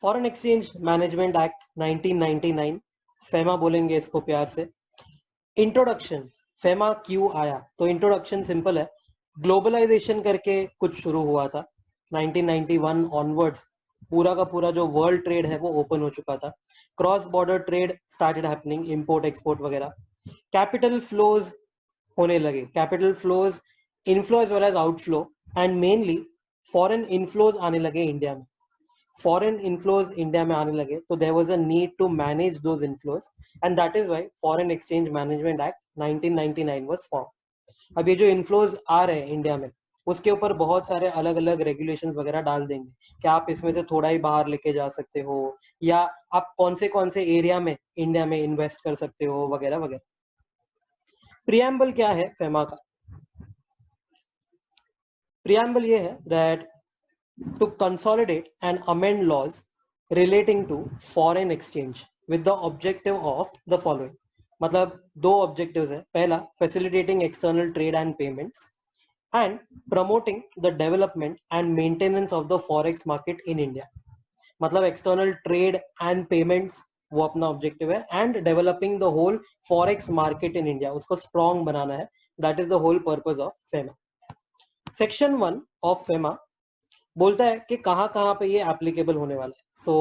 Foreign exchange management act 1999, FEMA बोलेंगे इसको प्यार से। इंट्रोडक्शन, फेमा क्यों आया? तो इंट्रोडक्शन सिंपल है, ग्लोबलाइजेशन करके कुछ शुरू हुआ था 1991 ऑनवर्ड्स। पूरा का पूरा जो वर्ल्ड ट्रेड है वो ओपन हो चुका था, cross border trade started happening, import export वगैरह, कैपिटल फ्लोज होने लगे, capital flows inflow as well as outflow, and mainly foreign inflows आने लगे इंडिया में। फॉरेन इनफ्लोज इंडिया में आने लगे तो there was a need to manage those inflows, and that is why foreign exchange management act 1999 was form. अब ये जो इनफ्लोज आ रहे हैं इंडिया में, उसके ऊपर बहुत सारे अलग अलग रेगुलेशंस वगैरह डाल देंगे कि आप इसमें से थोड़ा ही बाहर लेके जा सकते हो, या आप कौन से एरिया में इंडिया में इन्वेस्ट कर सकते हो वगैरह वगैरह। प्रियम्बल क्या है फेमा का? प्रियम्बल ये है that to consolidate and amend laws relating to foreign exchange with the objective of the following। मतलब दो ऑब्जेक्टिव्स है, पहला facilitating external trade and payments and promoting the development and maintenance of the forex market in India। मतलब external trade and payments वो अपना objective है, and developing the whole forex market in India, उसको strong बनाना है, that is the whole purpose of FEMA. Section 1 ऑफ FEMA बोलता है कि कहाँ कहाँ पे ये एप्लीकेबल होने वाला है। So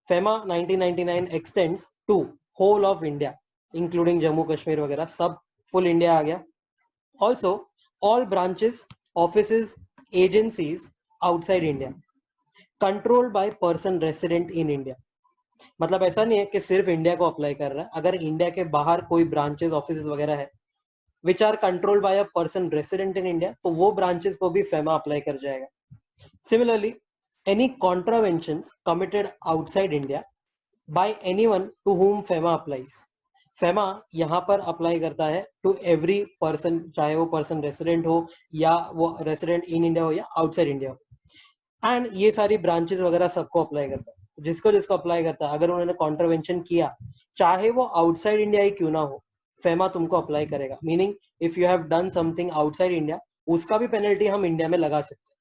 FEMA 1999 extends to whole of India, including Jammu Kashmir वगैरह, सब फुल इंडिया आ गया। Also all branches, offices, agencies outside India controlled by person resident in India. मतलब ऐसा नहीं है कि सिर्फ इंडिया को अप्लाई कर रहा है, अगर इंडिया के बाहर कोई ब्रांचेस ऑफिस वगैरह है which are controlled by a person resident in India, तो वो ब्रांचेस को भी फेमा अप्लाई कर जाएगा। Similarly, any contraventions committed outside India by anyone to whom FEMA applies, FEMA यहाँ पर अप्लाई करता है टू एवरी पर्सन, चाहे वो पर्सन रेसिडेंट हो या वो रेसिडेंट इन इंडिया हो या आउटसाइड इंडिया हो, एंड ये सारी ब्रांचेस वगैरह सबको अप्लाई करता है। जिसको जिसको अप्लाई करता है, अगर उन्होंने कॉन्ट्रवेंशन किया, चाहे वो आउटसाइड इंडिया ही क्यों ना हो, फेमा तुमको अप्लाई करेगा। Meaning if you have done something outside India, उसका भी पेनल्टी हम इंडिया में लगा सकते हैं।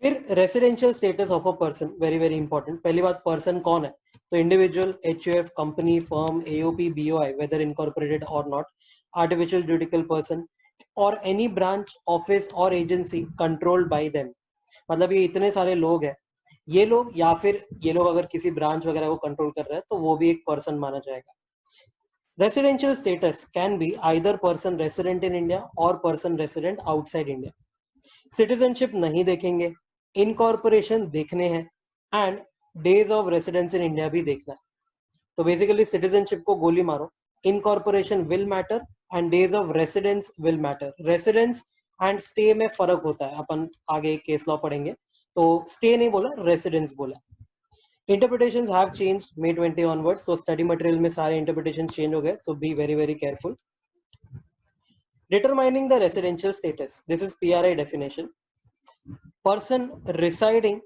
फिर residential status of a person, very very important. पहली बात, पर्सन कौन है? तो individual, HUF, company, firm, AOP, BOI, weather incorporated और नॉट, आर्टिफिशियल जुडिकल पर्सन, और एनी ब्रांच, ऑफिस और एजेंसी कंट्रोल्ड बाय देम। मतलब ये इतने सारे लोग हैं, ये लोग या फिर ये लोग अगर किसी ब्रांच वगैरह को कंट्रोल कर रहे हैं तो वो भी एक पर्सन माना जाएगा। Residential status can be either person resident in India और person resident outside India. Citizenship नहीं देखेंगे, इनकॉर्पोरेशन देखने हैं, and days of residence in India भी देखना है। तो बेसिकली सिटीजनशिप को गोली मारो, incorporation will matter and days of residence will matter. Residence and stay में फर्क होता है, अपन आगे केस लॉ पढ़ेंगे, तो स्टे नहीं बोला, रेसिडेंस बोला। Interpretations have changed May 20 onwards, तो स्टडी मटेरियल में सारे इंटरप्रिटेशन चेंज हो गए, so be very very careful. Determining the residential status, this is PRI definition: person residing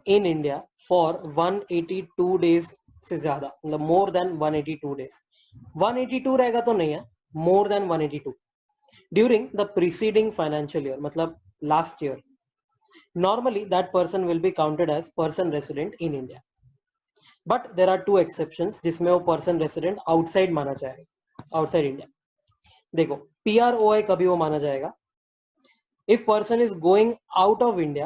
in India for 182 days से ज्यादा, मतलब more than 182 days, 182 रहेगा तो नहीं है, more than 182 during the preceding financial year, मतलब last year, normally that person will be counted as person resident in India, but there are two exceptions जिसमें वो person resident outside माना जाएगा, outside India। देखो, PROI कभी वो माना जाएगा if person is going out of India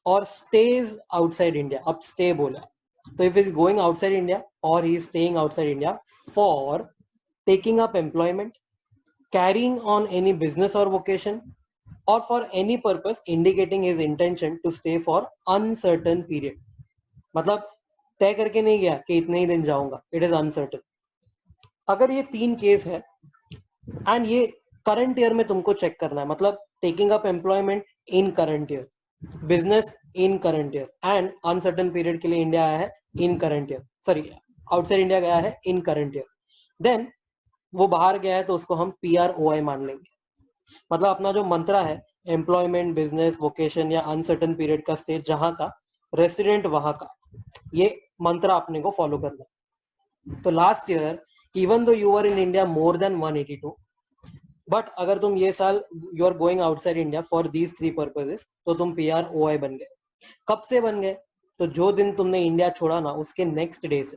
or stays outside India। अब stay बोला, तो if he is going outside India or he is staying outside India for taking up employment, carrying on any business or vocation, or for any purpose indicating his intention to stay for uncertain period। मतलब तय करके नहीं गया कि इतने ही दिन जाऊंगा, it is uncertain. अगर ये तीन केस है एंड ये करंट ईयर में तुमको चेक करना है, मतलब taking up employment in current year, business in current year, and uncertain period के लिए इंडिया आया है in current year, sorry outside India गया है इन करंट ईयर, देन वो बाहर गया है तो उसको हम PROI मान लेंगे। मतलब अपना जो मंत्रा है, एम्प्लॉयमेंट, बिजनेस, वोकेशन या अनसर्टेन पीरियड का स्टे जहां का, रेसिडेंट वहां का, ये मंत्रा अपने को फॉलो करना है। तो last year even though you are in India more than 182, but अगर तुम ये साल you are going outside India for these three purposes, तो तुम PROI बन गए। कब से बन गए? तो जो दिन तुमने इंडिया छोड़ा ना उसके नेक्स्ट डे से,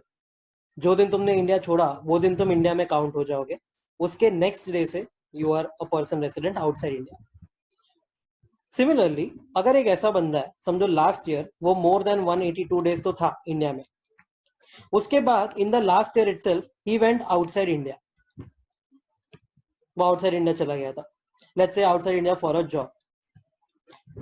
जो दिन तुमने इंडिया छोड़ा वो दिन तुम इंडिया में काउंट हो जाओगे, उसके नेक्स्ट डे से you are a person resident outside India. Similarly अगर एक ऐसा बंदा है, समझो लास्ट ईयर वो मोर देन 182 डेज तो था इंडिया में, उसके बाद इन the last year itself he went outside India, वो आउटसाइड इंडिया चला गया था, let's say outside India for a job,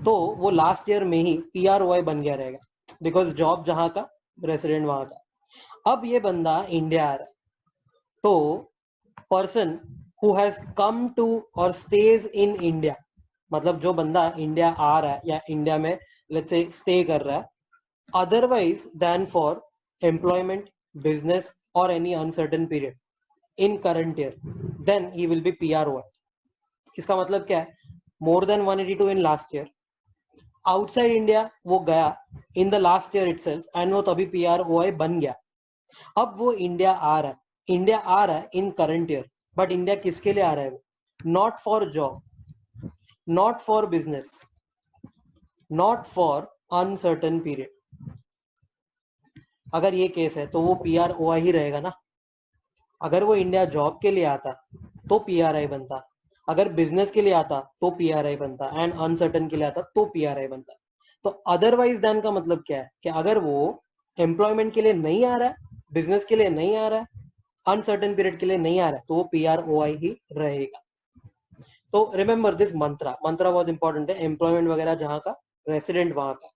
तो वो लास्ट ईयर में ही PROI बन गया रहेगा, बिकॉज जॉब जहां का, रेसिडेंट वहां का। अब ये बंदा इंडिया आ रहा है, तो person who has come to और स्टेज इन इंडिया, मतलब जो बंदा इंडिया आ रहा है या इंडिया में लेट्स से स्टे कर रहा है, otherwise then for employment, business और any uncertain period in current year, then he will be PROI। इसका मतलब क्या है, more than 182 in last year, outside India वो गया in the last year itself and वो तभी PROI बन गया। अब वो इंडिया आ रहा है, इंडिया आ रहा है in current year, but India किसके लिए आ रहा है, वो not for job, not for business, not for uncertain period. अगर ये केस है तो वो PROI ही रहेगा ना। अगर वो इंडिया जॉब के लिए आता तो PRI बनता, अगर बिजनेस के लिए आता तो PRI बनता, एंड अनसर्टेन के लिए आता तो PRI बनता। तो अदरवाइज देन का मतलब क्या है कि अगर वो एम्प्लॉयमेंट के लिए नहीं आ रहा है, बिजनेस के लिए नहीं आ रहा है, अनसर्टेन पीरियड के लिए नहीं आ रहा है, तो वो PROI ही रहेगा। तो रिमेंबर दिस मंत्रा, मंत्रा बहुत इंपॉर्टेंट है, एम्प्लॉयमेंट वगैरह जहां का, रेसिडेंट वहां का।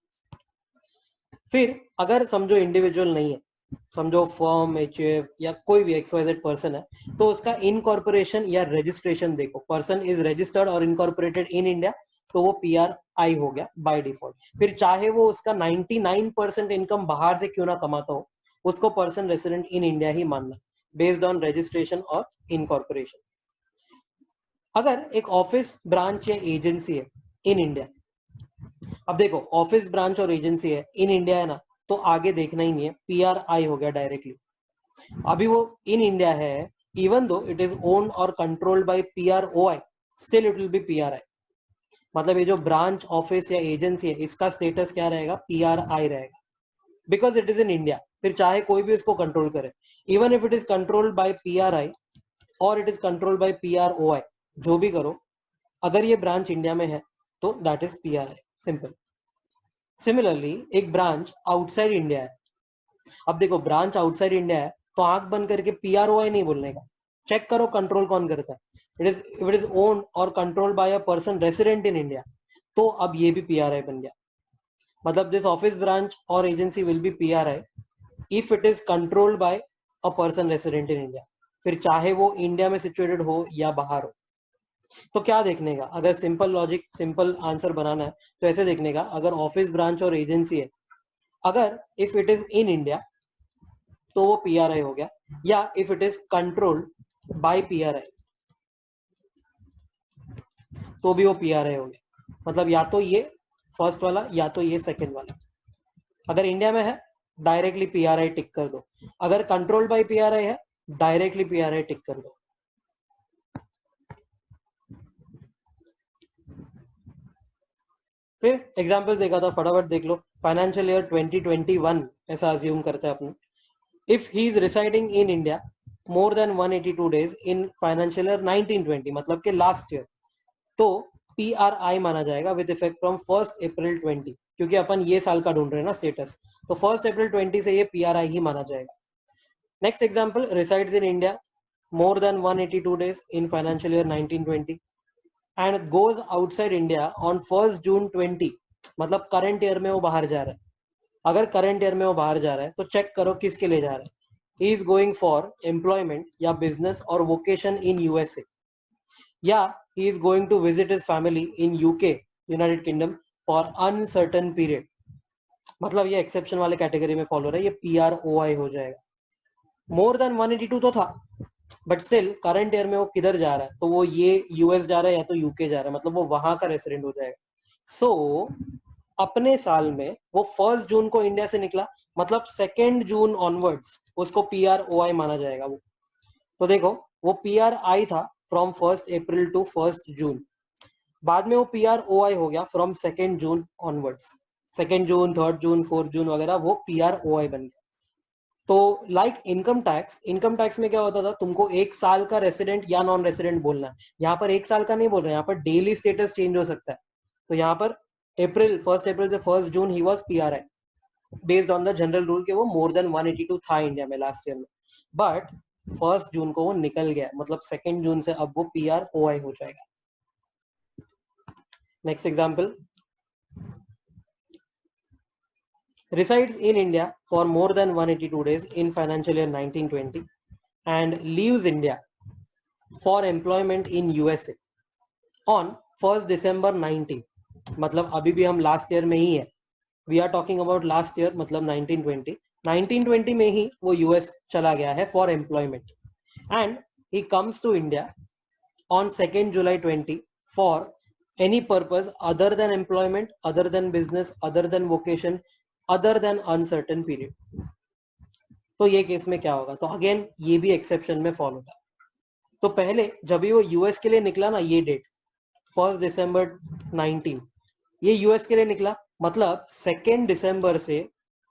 फिर अगर समझो इंडिविजुअल नहीं है, समझो फर्म, HUF या कोई भी XYZ पर्सन है, तो उसका इनकॉर्पोरेशन या रजिस्ट्रेशन देखो, पर्सन इज रजिस्टर्ड और इनकॉर्पोरेटेड इन इंडिया, तो वो PRI हो गया बाय डिफॉल्ट। फिर चाहे वो उसका 99% इनकम बाहर से क्यों ना कमाता हो, उसको पर्सन रेसिडेंट इन इंडिया ही मानना, बेस्ड ऑन रजिस्ट्रेशन और इनकॉर्पोरेशन। अगर एक ऑफिस, ब्रांच या एजेंसी है इन इंडिया, अब देखो ऑफिस, ब्रांच और एजेंसी है इन इंडिया है ना, तो आगे देखना ही नहीं है, PRI हो गया डायरेक्टली। अभी वो इन इंडिया है, even though it is owned और controlled by PROI, still it will be PRI। मतलब ये जो ब्रांच, ऑफिस या एजेंसी है, इसका स्टेटस क्या रहेगा, PRI रहेगा, because it is in India. फिर चाहे कोई भी इसको कंट्रोल करे, even if it is controlled by PRI और it is controlled by PROI, जो भी करो, अगर ये ब्रांच इंडिया में है तो that is PRI, simple. Similarly एक ब्रांच आउटसाइड इंडिया है, अब देखो ब्रांच आउटसाइड इंडिया है तो आंख बंद करके PROI नहीं बोलने का, चेक करो कंट्रोल कौन करता है। इट इज ओन्ड और controlled by a person resident in India, तो अब ये भी PRI बन गया। मतलब दिस ऑफिस, ब्रांच और agency will be PRI if it is controlled by a person resident in India, फिर चाहे वो इंडिया में सिचुएटेड हो या बाहर हो। तो क्या देखने का, अगर सिंपल लॉजिक, सिंपल आंसर बनाना है तो ऐसे देखने का, अगर ऑफिस, ब्रांच और एजेंसी है, अगर if it is in India तो वो PRI हो गया, या if it is controlled by PRI तो भी वो PRI हो गया। मतलब या तो ये फर्स्ट वाला या तो ये सेकंड वाला। अगर इंडिया में है डायरेक्टली PRI टिक कर दो, अगर कंट्रोल्ड बाय PRI है डायरेक्टली PRI टिक कर दो। फिर एग्जाम्पल देखा था, फटाफट देख लो। फाइनेंशियल ईयर 2021 ऐसा अज्यूम करते हैं अपने, if he is residing in India more than 182 days in financial year 1920, मतलब के लास्ट ईयर, तो PRI माना जाएगा विद इफेक्ट फ्रॉम 1 अप्रैल 20, क्योंकि अपन ये साल का ढूंढ रहे हैं ना स्टेटस, तो 1 अप्रैल 20 से ये PRI ही माना जाएगा। Next example, resides in India more than 182 days in financial year 1920 and goes outside India on 1 June 20, मतलब करंट ईयर में वो बाहर जा रहा है। अगर करंट ईयर में वो बाहर जा रहा है तो चेक करो किसके लिए जा रहा है, he is going for employment या business और vocation in USA, या he is going to visit his family in UK, United Kingdom for uncertain period, मतलब ये एक्सेप्शन वाले कैटेगरी में फॉलो रहा है, ये PROI हो जाएगा। मोर देन 182 तो था, बट स्टिल करंट ईयर में वो किधर जा रहा है, तो वो ये US जा रहा है या तो UK जा रहा है, मतलब वो वहां का रेसिडेंट हो जाएगा। सो अपने साल में वो 1 जून को इंडिया से निकला, मतलब 2 जून ऑनवर्ड्स उसको PROI माना जाएगा वो। तो देखो वो PRI था फ्रॉम 1 अप्रैल टू 1 जून, बाद में वो PROI हो गया फ्रॉम 2 जून ऑनवर्ड्स। 2 जून, 3 जून, 4 जून वगैरह वो PROI बन गया। तो लाइक इनकम टैक्स में क्या होता था, तुमको 1 साल का रेसिडेंट या नॉन रेसिडेंट बोलना है। यहाँ पर 1 साल का नहीं बोल रहे, यहाँ पर डेली स्टेटस चेंज हो सकता है। तो यहाँ पर 1 अप्रैल से 1 जून ही was PRI based on the general rule के वो मोर देन 182 था इंडिया में लास्ट ईयर में। बट 1 जून को वो निकल गया, मतलब 2 जून से अब वो PROI हो जाएगा। Next example, resides in India for more than 182 days in financial year 1920 and leaves India for employment in USA on 1st December 19, मतलब अभी भी हम लास्ट ईयर में ही है, we are talking about last year, मतलब 1920 में ही वो यूएस चला गया है for employment and he comes to India on 2nd July 20 फॉर any purpose other than employment, other than business, other than vocation, other than uncertain period। तो ये केस में क्या होगा, तो अगेन ये भी एक्सेप्शन में फॉल होता है। तो पहले जब भी वो यूएस के लिए निकला ना, ये डेट 1 दिसंबर 19, ये यूएस के लिए निकला, मतलब 2 दिसंबर से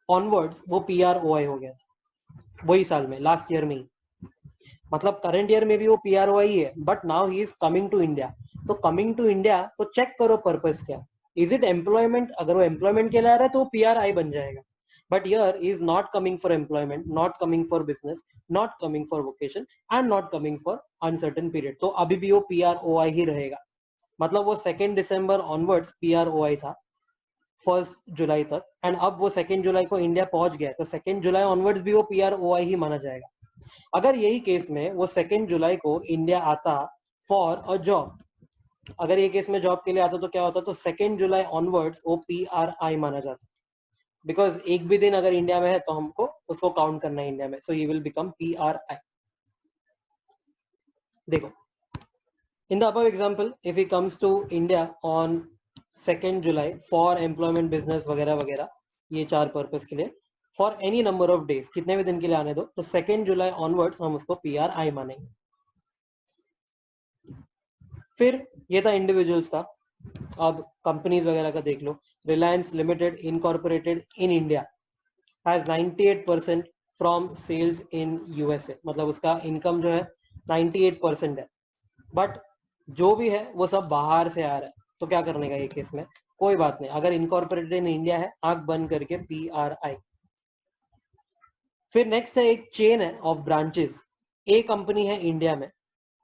ऑनवर्ड्स वो PROI हो गया था वही साल में, लास्ट ईयर में ही। मतलब करंट ईयर में भी वो PROI है, but now he is coming to India. तो कमिंग टू इंडिया तो चेक करो पर्पस क्या, इज इट एम्प्लॉयमेंट? अगर वो एम्प्लॉयमेंट के लिए आ रहा है तो PRI बन जाएगा। But here is not coming for employment, not coming for business, not coming for vocation and not coming for uncertain period, तो अभी भी वो PROI ही रहेगा। मतलब वो 2 दिसंबर ऑनवर्ड्स PROI था 1 जुलाई तक, एंड अब वो 2 जुलाई को इंडिया पहुंच गया, तो 2 जुलाई ऑनवर्ड्स भी वो PROI ही माना जाएगा। अगर यही केस में वो 2 जुलाई को इंडिया आता फॉर अ जॉब, अगर ये केस में जॉब के लिए आता तो क्या होता, तो 2 जुलाई ऑनवर्ड्स वो PRI माना जाता, बिकॉज एक भी दिन अगर इंडिया में है तो हमको उसको काउंट करना है इंडिया में, सो ये विल बिकम PRI। देखो, in the above example, if he comes to India on 2 July for employment, business वगैरह वगैरह, ये 4 पर्पस के लिए, for any number of days, कितने भी दिन के लिए आने दो, तो 2 जुलाई ऑनवर्ड्स हम उसको PRI मानेंगे। फिर ये था इंडिविजुअल्स का। अब कंपनीज वगैरह का देख लो, Reliance limited incorporated in India has 98% from sales in USA, मतलब उसका इनकम जो है 98% है, बट जो भी है वो सब बाहर से आ रहा है। तो क्या करने का ये केस में, कोई बात नहीं, अगर इनकॉर्पोरेटेड इन इंडिया है, आंख बंद करके PRI। फिर नेक्स्ट है एक चेन है ऑफ ब्रांचेस, ए कंपनी है इंडिया में,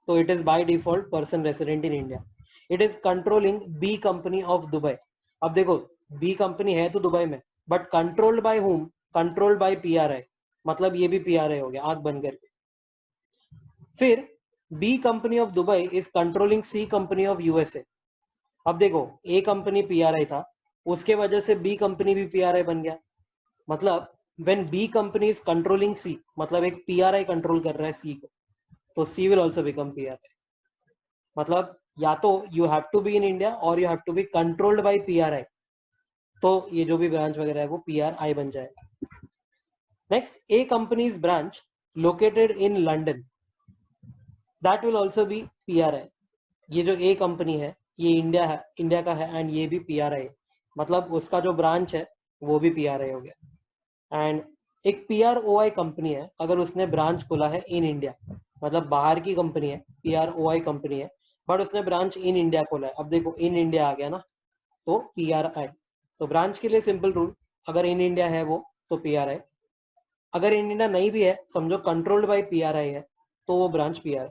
तो it is by default person resident in India, it is controlling B company of Dubai. अब देखो, बी कंपनी है तो दुबई में, but controlled by whom, controlled by PRI, मतलब ये भी PRI हो गया, आंख बंद करके। फिर B company of Dubai is controlling C company of USA. अब देखो, ए कंपनी PRI था, उसके वजह से बी कंपनी भी PRI बन गया, मतलब when B company is controlling C, मतलब एक PRI कंट्रोल कर रहा है सी को, तो C will also become PRI। मतलब या तो you have to be in India और you have to be controlled by PRI, तो ये जो भी ब्रांच वगैरह है वो PRI बन जाएगा। Next, A companies branch located in London, that will also be PRI। ये जो ए कंपनी है ये इंडिया का है एंड ये भी PRI है, मतलब उसका जो ब्रांच है वो भी PRI हो गया। एंड एक PROI कंपनी है, अगर उसने ब्रांच खोला है इन इंडिया, मतलब बाहर की कंपनी है, PROI कंपनी है, बट उसने ब्रांच इन इंडिया खोला है, अब देखो इन इंडिया आ गया ना, तो PRI। तो ब्रांच के लिए सिंपल रूल, अगर इन इंडिया है वो तो PRI, अगर इन इंडिया नहीं भी है, समझो कंट्रोल्ड बाय PRI है, तो वो ब्रांच PRI।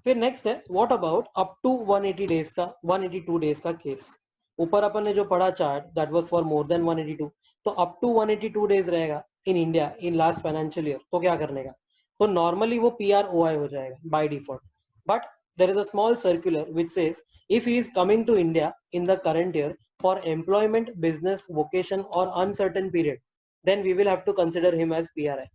फिर नेक्स्ट है what about up to 180 days का 182 डेज का केस। ऊपर अपन ने जो पढ़ा chart that was for more than 182, तो अप टू 182 डेज रहेगा in India in last financial year, तो क्या करने का, तो नॉर्मली वो PROI हो जाएगा by default. But there is a small circular which says if he is coming to India in the current year for employment, business, vocation और uncertain period, then we will have to consider him as PRI।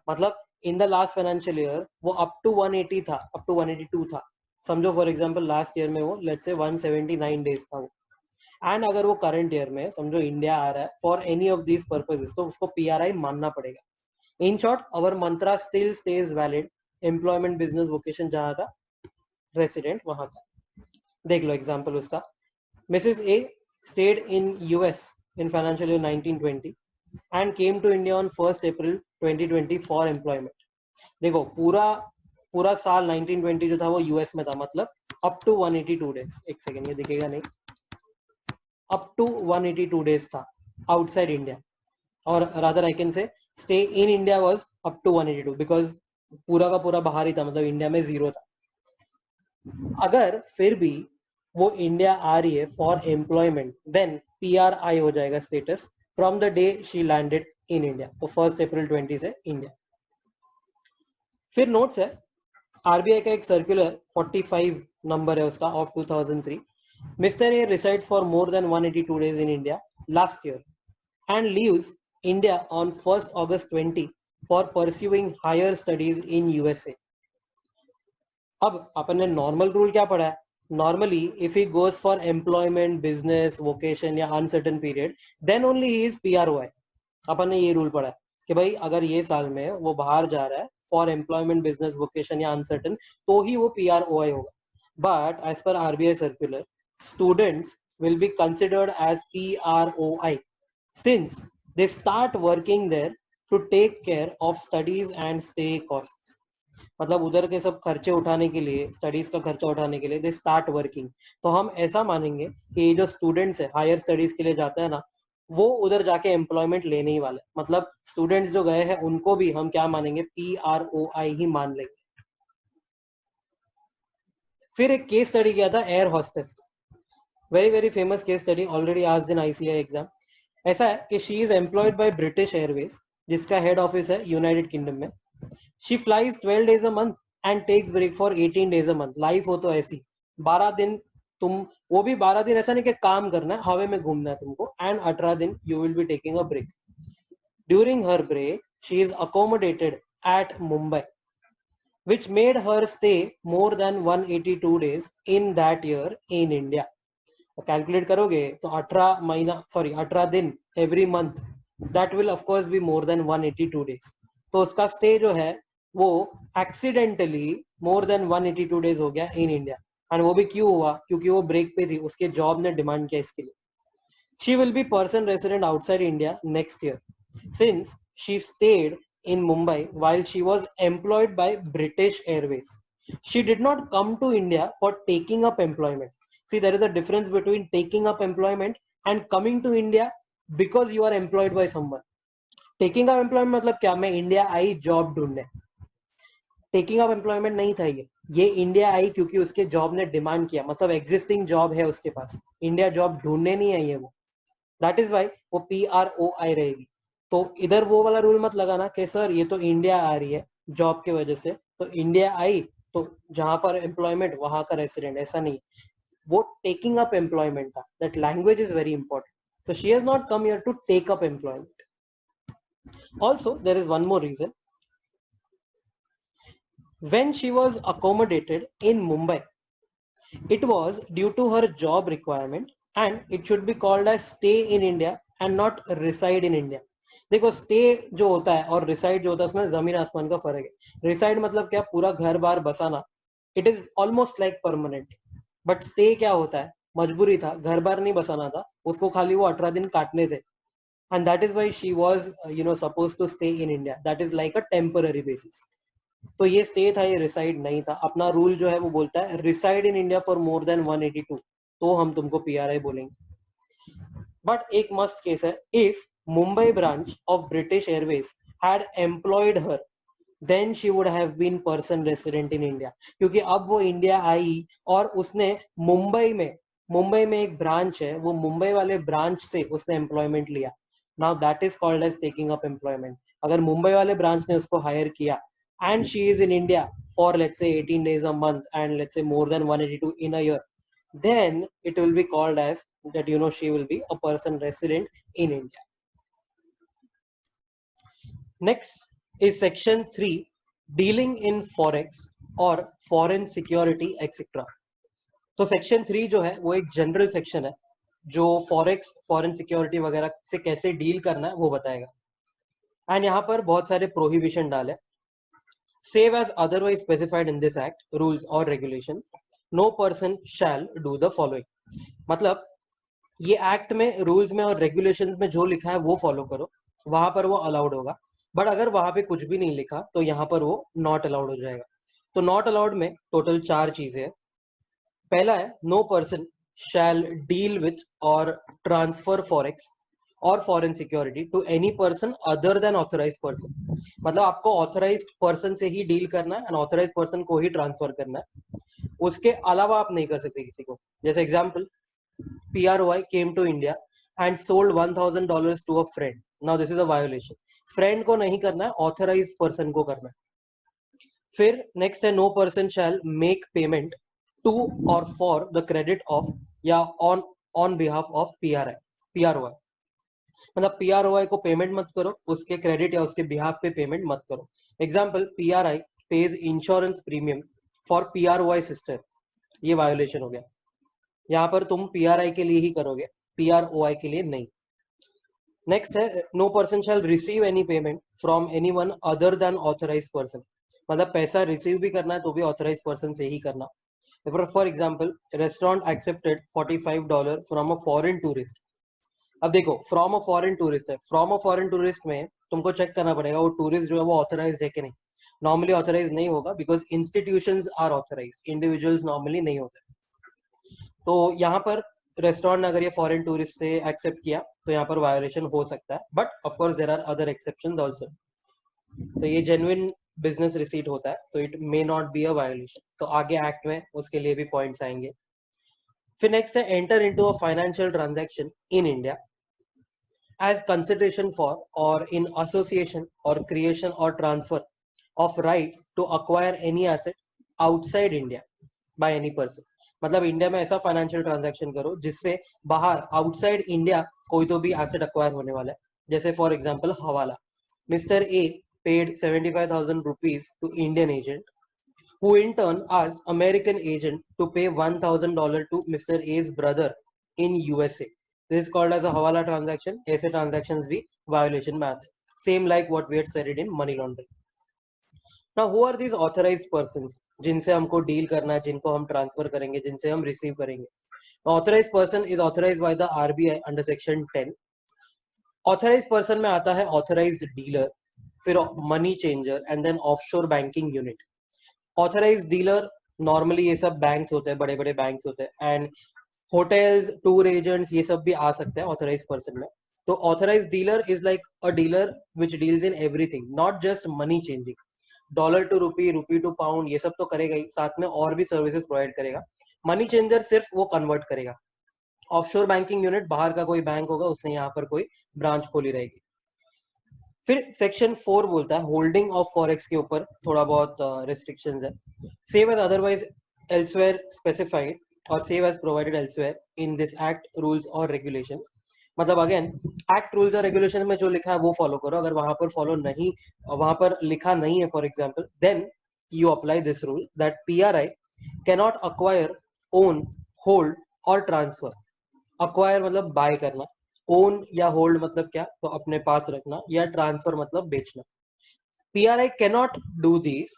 मतलब in the last financial year वो up to 180 था, up to 182 था, समझो for example last year में वो let's say 179 days था वो, एंड अगर वो करंट ईयर में समझो इंडिया आ रहा है for any of these purposes, तो उसको PRI मानना पड़ेगा। In short our mantra still stays valid, employment, business, vocation जहां था, रेसिडेंट वहां था। देख लो एग्जाम्पल उसका, Mrs A stayed in US in financial year 1920 and came to India on 1st April 2020 for employment. देखो पूरा पूरा साल 1920 जो था वो यूएस में था, मतलब अप टू 182 डेज, एक सेकेंड ये दिखेगा नहीं, अप टू 182 डेज था आउटसाइड इंडिया, और rather I can say stay in India was up to 182 because पूरा का पूरा बाहर ही था, मतलब इंडिया में जीरो था. अगर फिर भी वो इंडिया आ रही है फॉर एम्प्लॉयमेंट देन PRI हो जाएगा status from the day she landed in India. तो 1 अप्रैल 20 से इंडिया. फिर नोट्स है, आरबीआई का एक सर्कुलर 45 नंबर है उसका of 2003. Mister A reside for more than 182 days in India last year and leaves India on 1 अगस्त 20 for pursuing higher studies in USA. अब अपन ने नॉर्मल रूल क्या पढ़ा है, normally if he goes for employment, business, vocation या uncertain period then only he is PROI. अपन ने ये रूल पढ़ा है कि भाई अगर ये साल में वो बाहर जा रहा है फॉर एम्प्लॉयमेंट, बिजनेस, वोकेशन या अनसर्टन तो ही वो PROI होगा. But as per RBI circular students will be considered as PROI since they start working there to take care of studies and stay costs. मतलब उधर के सब खर्चे उठाने के लिए, स्टडीज का खर्चा उठाने के लिए दे स्टार्ट वर्किंग. तो हम ऐसा मानेंगे कि ये जो स्टूडेंट्स है हायर स्टडीज के लिए जाते हैं ना, वो उधर जाके एम्प्लॉयमेंट लेने ही वाले, मतलब स्टूडेंट्स जो गए हैं उनको भी हम क्या मानेंगे, PROI ही मान लेंगे. फिर एक केस स्टडी किया था air hostess, very very famous case study, already आज इन ICAI एग्जाम. ऐसा है कि she is employed by British Airways जिसका हेड ऑफिस है यूनाइटेड किंगडम में. She flies 12 days a month and takes break for 18 days a month. Life हो तो ऐसी 12 दिन तुम, वो भी 12 दिन ऐसा नहीं कि काम करना है, हवा में घूमना है तुमको, एंड 18 दिन you will be taking a break. During her break she is accommodated at Mumbai which made her stay more than 182 days in that year in India. Calculate करोगे तो 18 महीना, सॉरी 18 दिन every month, that will of course be more than 182 days. तो उसका stay जो है वो accidentally मोर than 182 days हो गया इन इंडिया. एंड वो भी क्यों हुआ, क्योंकि वो ब्रेक पे थी, उसके जॉब ने डिमांड किया इसके लिए. She will be person resident outside India next year since she stayed in Mumbai while she was employed by British Airways. She did not come to India for taking up employment. See, there is a difference between taking up employment and coming to India because you are employed by someone. Taking up employment मतलब क्या, मैं India I job ढूंढने. Taking up employment नहीं था ये India I क्योंकि उसके job ने डिमांड किया, मतलब एग्जिस्टिंग जॉब है उसके पास, इंडिया जॉब ढूंढने नहीं आई है वो. दैट इज वाई वो PROI रहेगी. तो इधर वो वाला रूल मत लगाना कि सर ये तो इंडिया आ रही है जॉब की वजह से, तो इंडिया आई तो जहां पर एम्प्लॉयमेंट वहां का रेसिडेंट, ऐसा नहीं. वो टेकिंग अप एम्प्लॉयमेंट था. That language is very important. So she has not come here to take up employment. Also, there is one more reason. When she was accommodated in Mumbai, it was due to her job requirement and it should be called as stay in India and not reside in India. देखो stay जो होता है और reside जो होता है उसमें जमीन आसमान का फर्क है. रिसाइड मतलब क्या, पूरा घर बार बसाना, it is almost like permanent. But stay क्या होता है, मजबूरी था, घर बार नहीं बसाना था उसको, खाली वो 18 दिन काटने थे. And that is why she was suppose to stay in India. That is like a temporary basis. तो ये स्टे था, ये रिसाइड नहीं था. अपना रूल जो है वो बोलता है reside in India for more than 182, तो हम तुमको PRI बोलेंगे. बट एक मस्त केस है, if Mumbai branch of British Airways had employed her then she would have been person resident in India. क्योंकि अब वो इंडिया आई और उसने मुंबई में एक ब्रांच है, वो मुंबई वाले ब्रांच से उसने एम्प्लॉयमेंट लिया. Now that is called as taking up employment. अगर मुंबई वाले ब्रांच ने उसको हायर किया and she is in India for let's say 18 days a month and let's say more than 182 in a year, then it will be called as that she will be a person resident in India. Next is section 3, dealing in forex or foreign security etc. तो section 3 जो है वो एक general section है जो forex, foreign security वगैरह से कैसे डील करना है वो बताएगा. एंड यहाँ पर बहुत सारे प्रोहिबिशन डाले, save as otherwise specified in this act, rules or regulations, no person shall do the following. मतलब ये एक्ट में रूल्स में और रेगुलेशंस में जो लिखा है वो फॉलो करो, वहां पर वो अलाउड होगा। बट अगर वहां पे कुछ भी नहीं लिखा तो यहाँ पर वो नॉट अलाउड हो जाएगा। तो नॉट अलाउड में टोटल 4 चीजें हैं। पहला है no person shall deal with or transfer forex or foreign security to any person other than authorise person. मतलब आपको ऑथराइज्ड पर्सन से ही डील करना है, अनऑथराइज पर्सन को ही ट्रांसफर करना है, उसके अलावा आप नहीं कर सकते किसी को। जैसे example, PROI came to India and sold $1,000 to a friend. Now this is a violation. Friend को नहीं करना है, ऑथराइज पर्सन को करना है। फिर नेक्स्ट है no person shall make payment to or for the credit of या on on behalf of PROI। मतलब PROI को पेमेंट मत करो, उसके क्रेडिट या उसके बिहाफ पे पेमेंट मत करो। Example, PRI page insurance premium for PROI sister, ये वायोलेशन हो गया। यहाँ पर तुम PRI के लिए ही करोगे, PROI के लिए नहीं। नेक्स्ट है no person shall receive any payment from any one other than authorise person. मतलब पैसा रिसीव भी करना है तो भी ऑथराइज पर्सन से ही करना। For example, restaurant accepted $45 from a foreign tourist. अब देखो, फ्रॉम अ फॉरेन टूरिस्ट है, फ्रॉम अ फॉरेन टूरिस्ट में तुमको चेक करना पड़ेगा वो टूरिस्ट जो है वो ऑथराइज है कि नहीं। नॉर्मली ऑथराइज नहीं होगा, because institutions are authorise, individuals normally नहीं होते। तो यहाँ पर रेस्टोरेंट ने अगर ये फॉरेन टूरिस्ट से एक्सेप्ट किया तो यहाँ पर वायोलेशन हो सकता है, but of course there are other exceptions also. तो ये जेन्युइन बिजनेस रिसीट होता है, तो it may not be a violation. तो आगे एक्ट में उसके लिए भी पॉइंट्स आएंगे। फिर नेक्स्ट है enter into a financial transaction in India as consideration for or in association or creation or transfer of rights to acquire any asset outside India by any person। मतलब India में ऐसा financial transaction करो जिससे बाहर outside India कोई तो भी asset acquire होने वाला है। जैसे फॉर एग्जांपल हवाला, mister A paid 75,000 rupees to Indian agent who in turn asked American agent to pay $1,000 to Mr. A's brother in USA. This is called as a Hawala transaction. ऐसे transactions भी violation में आते हैं. Same like what we had said it in money laundering. Now, who are these authorized persons जिनसे हमको deal करना है, जिनको हम transfer करेंगे, जिनसे हम receive करेंगे? Authorized person is authorized by the RBI under section 10. Authorized person में आता है authorized dealer, फिर money changer and then offshore banking unit. Authorise dealer normally ये सब बैंक्स होते हैं, बड़े बड़े बैंक्स होते हैं, एंड होटल्स, टूर एजेंट्स, ये सब भी आ सकते हैं ऑथराइज पर्सन में। तो authorise dealer is like a dealer which deals in everything, not just money changing, dollar to rupee, rupee to pound, ये सब तो करेगा ही, साथ में और भी सर्विसेज प्रोवाइड करेगा। मनी चेंजर सिर्फ वो कन्वर्ट करेगा। ऑफशोर बैंकिंग यूनिट, बाहर का कोई बैंक होगा, उसने यहाँ पर कोई ब्रांच खोली रहेगी। फिर सेक्शन 4 बोलता है होल्डिंग ऑफ फॉरेक्स के ऊपर थोड़ा बहुत रिस्ट्रिक्शंस है। Save as otherwise elsewhere specified और save as provided elsewhere in this act rules और रेगुलेशंस। मतलब अगेन, एक्ट रूल्स और रेगुलेशन में जो लिखा है वो फॉलो करो। अगर वहां पर फॉलो नहीं, वहां पर लिखा नहीं है for example, then you apply this rule that PRI cannot acquire, own, hold और ट्रांसफर। अक्वायर मतलब बाय करना, ओन या होल्ड मतलब क्या, तो अपने पास रखना, या ट्रांसफर मतलब बेचना। PRI cannot do this,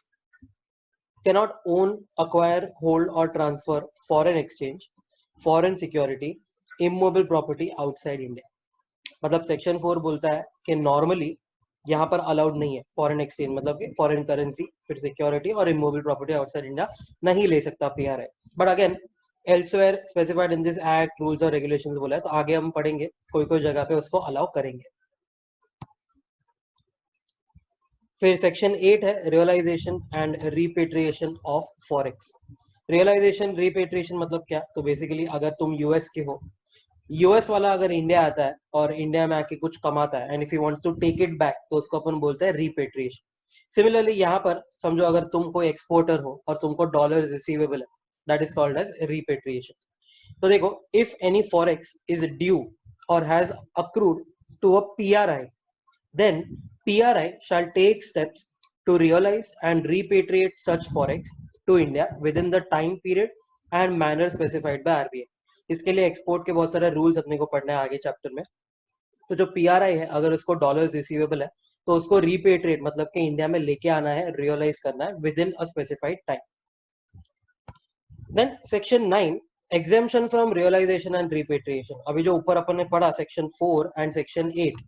cannot own, acquire, hold और transfer foreign exchange, foreign security, immovable property outside India. मतलब सेक्शन 4 बोलता है कि नॉर्मली यहाँ पर अलाउड नहीं है फॉरेन एक्सचेंज, मतलब कि फॉरेन करेंसी, फिर सिक्योरिटी और इमोबल प्रॉपर्टी आउटसाइड इंडिया नहीं ले सकता PRI। But again, elsewhere specified in this act rules और रेगुलेशंस बोला है, तो आगे हम पढ़ेंगे कोई कोई जगह पे उसको अलाउ करेंगे। फिर सेक्शन 8 है realisation and repatriation of forex. Realisation, repatriation मतलब क्या, तो बेसिकली अगर तुम यूएस के हो, यूएस वाला अगर इंडिया आता है और इंडिया में आके कुछ कमाता है and if you wants to take it back, तो उसको अपन बोलते हैं रिपेट्रिएशन। सिमिलरली यहाँ पर समझो अगर तुम कोई एक्सपोर्टर हो और तुमको डॉलर रिसीवेबल है, that is called as repatriation. तो देखो, if any forex is due और has accrued to a PRI, then PRI shall take steps to realize and repatriate such forex to India within the time period and manner specified by RBI। इसके लिए export के बहुत सारे rules अपने को पढ़ना है आगे चैप्टर में। तो जो PRI है, अगर उसको डॉलर्स रिसीवेबल है तो उसको रिपेट्रिएट मतलब कि इंडिया में लेके आना है, रियलाइज करना है within a specified time. Then section 9 exemption from realisation and repatriation, अभी जो ऊपर अपन ने पढ़ा section 4 and section 8,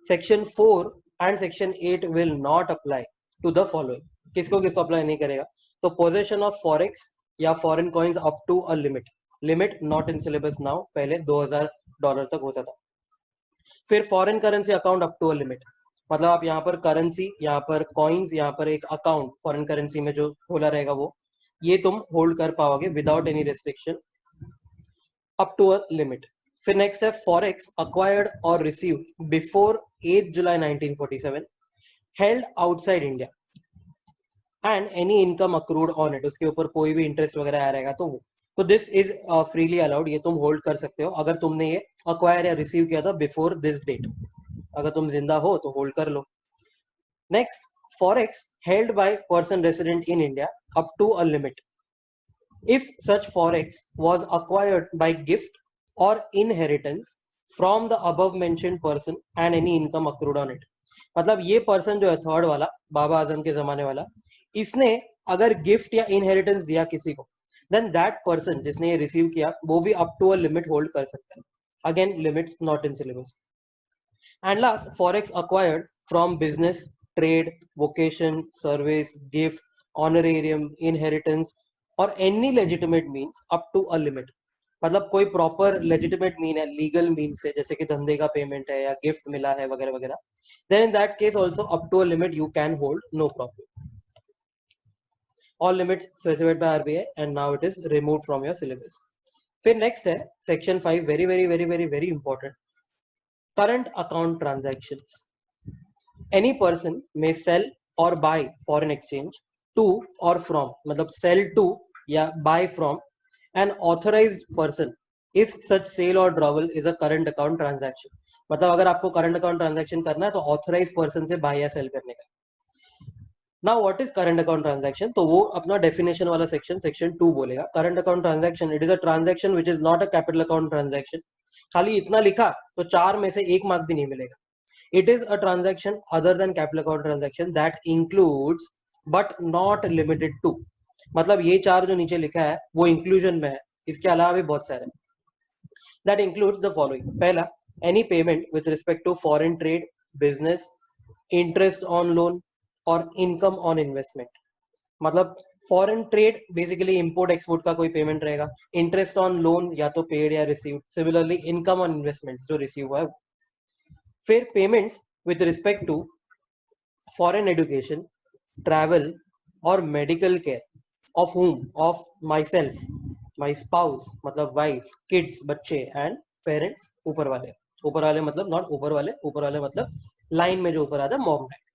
section 4 and section 8 will not apply to the following. किसको किसको अप्लाई नहीं करेगा? तो पोजेशन ऑफ फॉरेक्स या foreign coins up to a limit, limit not in syllabus now, पहले $2000 तक होता था। फिर foreign currency account up to a limit, मतलब आप यहाँ पर करेंसी, यहाँ पर कॉइन्स, यहाँ पर एक अकाउंट फॉरेन करेंसी में जो खोला रहेगा वो, ये तुम होल्ड कर पाओगे without any restriction up to a limit. फिर नेक्स्ट है forex acquired or receive before 8 July 1947 held outside India and any income accrued on it, उसके ऊपर कोई भी इंटरेस्ट वगैरह आ रहेगा तो वो, तो दिस इज फ्रीली अलाउड, ये तुम होल्ड कर सकते हो अगर तुमने ये अक्वायर या रिसीव किया था बिफोर दिस डेट। अगर तुम जिंदा हो तो होल्ड कर लो। Next, forex held by person resident in India up to a limit if such forex was acquired by gift or inheritance from the above mentioned person and any income accrued on it। मतलब ये person जो है third वाला, बाबा आजम के जमाने वाला, इसने अगर गिफ्ट या इनहेरिटेंस दिया किसी को, देन दैट पर्सन जिसने ये रिसीव किया वो भी up to a limit hold कर सकता है। Again limits not in syllabus. And last, forex acquired from business, trade, vocation, service, gift, honorarium, inheritance और any legitimate means up to a limit, मतलब कोई प्रॉपर लेजिटिमेट मीन है, legal mean से, जैसे कि धंधे का पेमेंट है या गिफ्ट मिला है वगैरह वगैरह, then in that case also up to a limit you can hold, no problem. All limits specified by RBI and now it is removed from your syllabus. फिर नेक्स्ट है section 5, very very very very very important, current account transactions. Any person may sell or buy foreign exchange to or from, मतलब sell to या buy from an authorized person if such sale or drawal is a current account transaction। मतलब अगर आपको current account transaction करना है तो authorized person से buy या sell करने का। Now what is current account transaction? तो वो अपना definition वाला section 2 बोलेगा। Current account transaction, it is a transaction which is not a capital account transaction। खाली इतना लिखा तो 4 में से 1 मार्क भी नहीं मिलेगा। It is a transaction other than capital account transaction that includes but not limited to, मतलब ये 4 जो नीचे लिखा है वो इंक्लूजन में है, इसके अलावा भी बहुत सारे। That includes the following: पहला, any payment with respect to foreign trade, business, interest on loan और income on investment। मतलब foreign trade basically import export का कोई पेमेंट रहेगा, इंटरेस्ट ऑन लोन या तो पेड या received, similarly income on investments जो रिसीव हुआ है। फिर payments with respect to foreign education, travel और medical care of whom, of myself, my spouse मतलब वाइफ, किड्स बच्चे एंड पेरेंट्स, ऊपर वाले, ऊपर वाले मतलब नॉट ऊपर वाले, ऊपर वाले मतलब लाइन में जो ऊपर आता है मॉम डैड।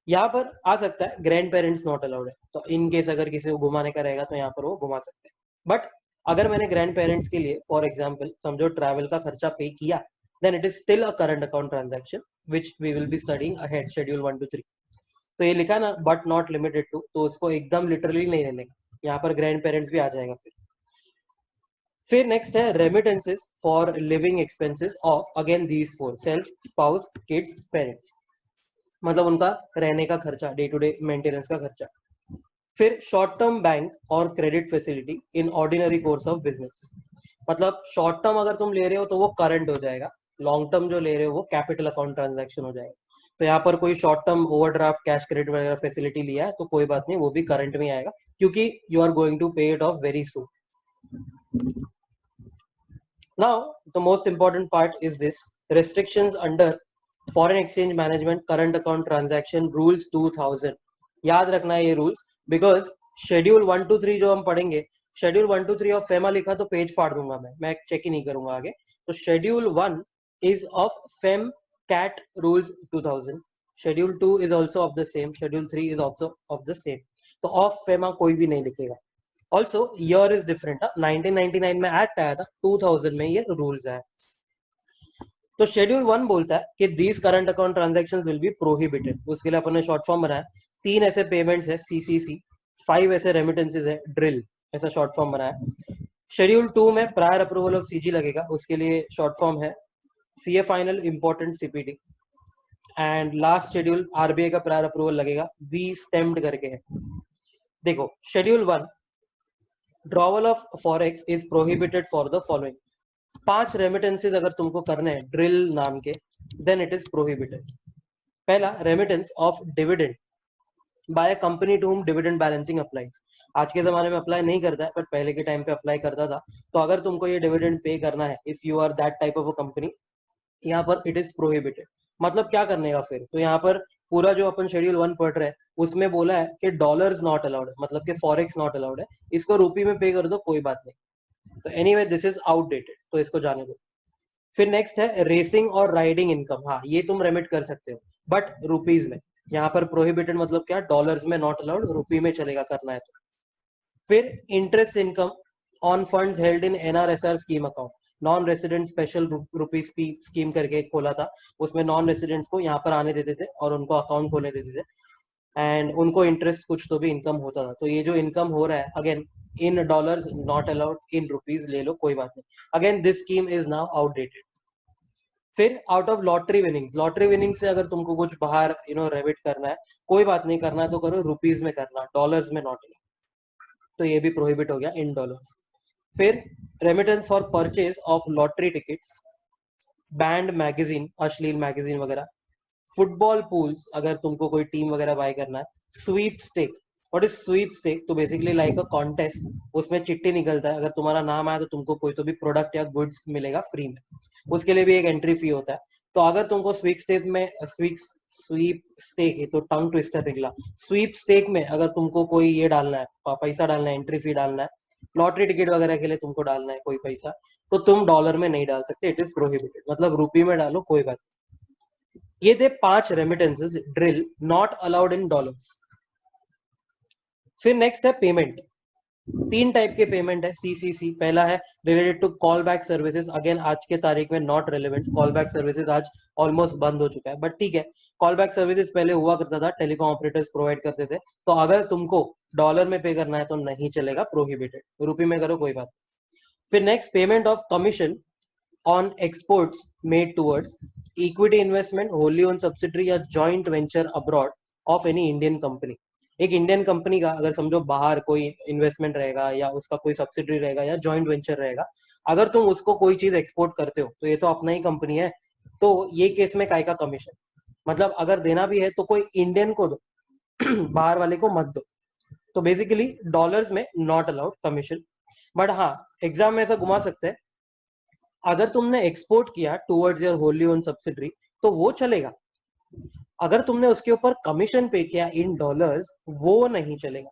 यहाँ पर आ सकता है ग्रैंड पेरेंट्स नॉट अलाउड है, तो इन केस अगर किसी को घुमाने का रहेगा तो यहाँ पर वो घुमा सकते हैं। बट अगर मैंने ग्रैंड पेरेंट्स के लिए फॉर एग्जाम्पल समझो ट्रैवल का खर्चा पे किया, then it is still a current account transaction which we will be studying ahead, schedule 1 to 3। तो ये लिखा ना बट नॉट लिमिटेड टू, तो उसको एकदम लिटरली नहीं लेने का, यहाँ पर ग्रैंड पेरेंट्स भी आ जाएगा। फिर नेक्स्ट है remittances for living expenses of again these 4, self, spouse, kids, parents, मतलब उनका रहने का खर्चा, डे टू डे मेंटेनेंस का खर्चा। फिर शॉर्ट टर्म बैंक और credit facility in ordinary course of business, मतलब शॉर्ट टर्म अगर तुम ले रहे हो तो वो करंट हो जाएगा, लॉन्ग टर्म जो ले रहे हो वो कैपिटल अकाउंट ट्रांजैक्शन हो जाएगा। तो यहाँ पर कोई short term overdraft, cash credit वगैरह फैसिलिटी लिया है तो कोई बात नहीं, वो भी करंट में आएगा क्योंकि यू आर गोइंग टू पे it of very soon. Now the most important part is this, restrictions under foreign exchange management current account transaction rules 2000। याद रखना है ये रूल्स, बिकॉज शेड्यूल 1 to 3 जो हम पढ़ेंगे, शेड्यूल 1 to 3 ऑफ फेमा लिखा तो पेज फाड़ दूंगा मैं चेक ही नहीं करूंगा आगे। तो schedule 1 is of FEM CAT rules 2000, schedule 2 is also of the same, schedule 3 is also of the same। तो ऑफ फेमा कोई भी नहीं लिखेगा। ऑल्सो ईयर इज डिफरेंट, 1999 में एक्ट आया था, 2000 में ये रूल्स आया। तो शेड्यूल 1 बोलता है कि these current account transactions will be prohibited, उसके लिए अपन ने शॉर्ट फॉर्म बनाया, 3 ऐसे पेमेंट्स है सीसीसी, 5 ऐसे रेमिटेंसेस है ड्रिल, ऐसा शॉर्ट फॉर्म बनाया। शेड्यूल 2 में प्रायर अप्रूवल ऑफ सीजी लगेगा, उसके लिए शॉर्ट फॉर्म है CA final important CPD. And last schedule RBI का प्रायर अप्रूवल लगेगा, वी स्टेम्ड करके है। देखो schedule 1 drawal of forex is prohibited for the following. 5 remittances अगर तुमको करने हैं ड्रिल नाम के, देन इट इज प्रोहिबिटेड। पहला, remittance of dividend by a company to whom dividend balancing applies. आज के जमाने में अप्लाई नहीं करता है, बट पहले के टाइम पे अप्लाई करता था। तो अगर तुमको ये डिविडेंड पे करना है, if you are that type of a company, यहाँ पर इट इज प्रोहिबिटेड। मतलब क्या करने का फिर, तो यहाँ पर पूरा जो अपन शेड्यूल 1 पढ़ रहे हैं उसमें बोला है कि डॉलर्स नॉट अलाउड है, मतलब कि फॉरेक्स नॉट अलाउड है, इसको रुपी में पे कर दो कोई बात नहीं। तो एनीवे दिस इज आउटडेटेड, तो इसको जाने दो। फिर नेक्स्ट है रेसिंग और राइडिंग इनकम। हाँ, ये तुम रेमिट कर सकते हो बट रुपीज में। यहाँ पर प्रोहिबिटेड मतलब क्या, डॉलर्स में नॉट अलाउड, रुपी में चलेगा करना है तो। फिर interest income on funds held in NRSR scheme account. Non resident special rupees scheme करके खोला था, उसमें नॉन रेसिडेंट्स को यहाँ पर आने देते थे और उनको अकाउंट खोलने देते थे, एंड उनको इंटरेस्ट कुछ तो भी इनकम होता था। तो ये जो इनकम हो रहा है again in dollars not allowed, in rupees ले लो कोई बात नहीं। Again this scheme is now outdated. फिर out of lottery winnings, lottery winning से अगर तुमको कुछ बाहर रेबिट करना है, कोई बात नहीं, करना है तो करो, रुपीज में करना, डॉलर्स में नॉट। तो ये भी प्रोहिबिट हो गया इन डॉलर्स। फिर remittance for purchase of lottery tickets, banned magazine, अश्लील मैगजीन वगैरह, फुटबॉल पूल्स अगर तुमको कोई टीम वगैरह बाय करना है, sweepstake. What is sweepstake? तो बेसिकली लाइक अ कॉन्टेस्ट, उसमें चिट्ठी निकलता है, अगर तुम्हारा नाम आया तो तुमको कोई तो भी प्रोडक्ट या गुड्स मिलेगा फ्री में, उसके लिए भी एक एंट्री फी होता है। तो अगर तुमको स्वीप स्टेक में स्वीप स्टेक, ये तो टंग ट्विस्टर निकला, स्वीप स्टेक में अगर तुमको कोई ये डालना है, पैसा डालना है, एंट्री फी डालना है, लॉटरी टिकट वगैरह के लिए तुमको डालना है कोई पैसा, तो तुम डॉलर में नहीं डाल सकते, इट इज प्रोहिबिटेड। मतलब रुपी में डालो कोई बात। ये थे 5 remittances drill not allowed in dollars. फिर नेक्स्ट है पेमेंट। 3 टाइप के पेमेंट है सीसीसी। पहला है related to call back services. Again आज के तारीख में not relevant, call back services आज ऑलमोस्ट बंद हो चुका है, बट ठीक है, कॉल बैक सर्विसेज पहले हुआ करता था, टेलीकॉम ऑपरेटर्स प्रोवाइड करते थे। तो अगर तुमको डॉलर में पे करना है तो नहीं चलेगा, प्रोहिबिटेड, रुपी में करो कोई बात। फिर next, payment of commission on exports made towards equity investment, wholly owned subsidiary या joint venture abroad of any Indian company। एक इंडियन कंपनी का अगर समझो बाहर कोई इन्वेस्टमेंट रहेगा या उसका कोई सब्सिडरी रहेगा या जॉइंट वेंचर रहेगा, अगर तुम उसको कोई चीज एक्सपोर्ट करते हो तो ये तो अपना ही कंपनी है, तो ये केस में काय का कमीशन। मतलब अगर देना भी है तो कोई इंडियन को दो बाहर वाले को मत दो। तो बेसिकली डॉलर्स में नॉट अलाउड कमीशन। बट हाँ, एग्जाम में ऐसा घुमा सकते हैं, अगर तुमने एक्सपोर्ट किया towards your Holi own subsidiary तो वो चलेगा, अगर तुमने उसके ऊपर कमीशन पे किया इन डॉलर्स वो नहीं चलेगा।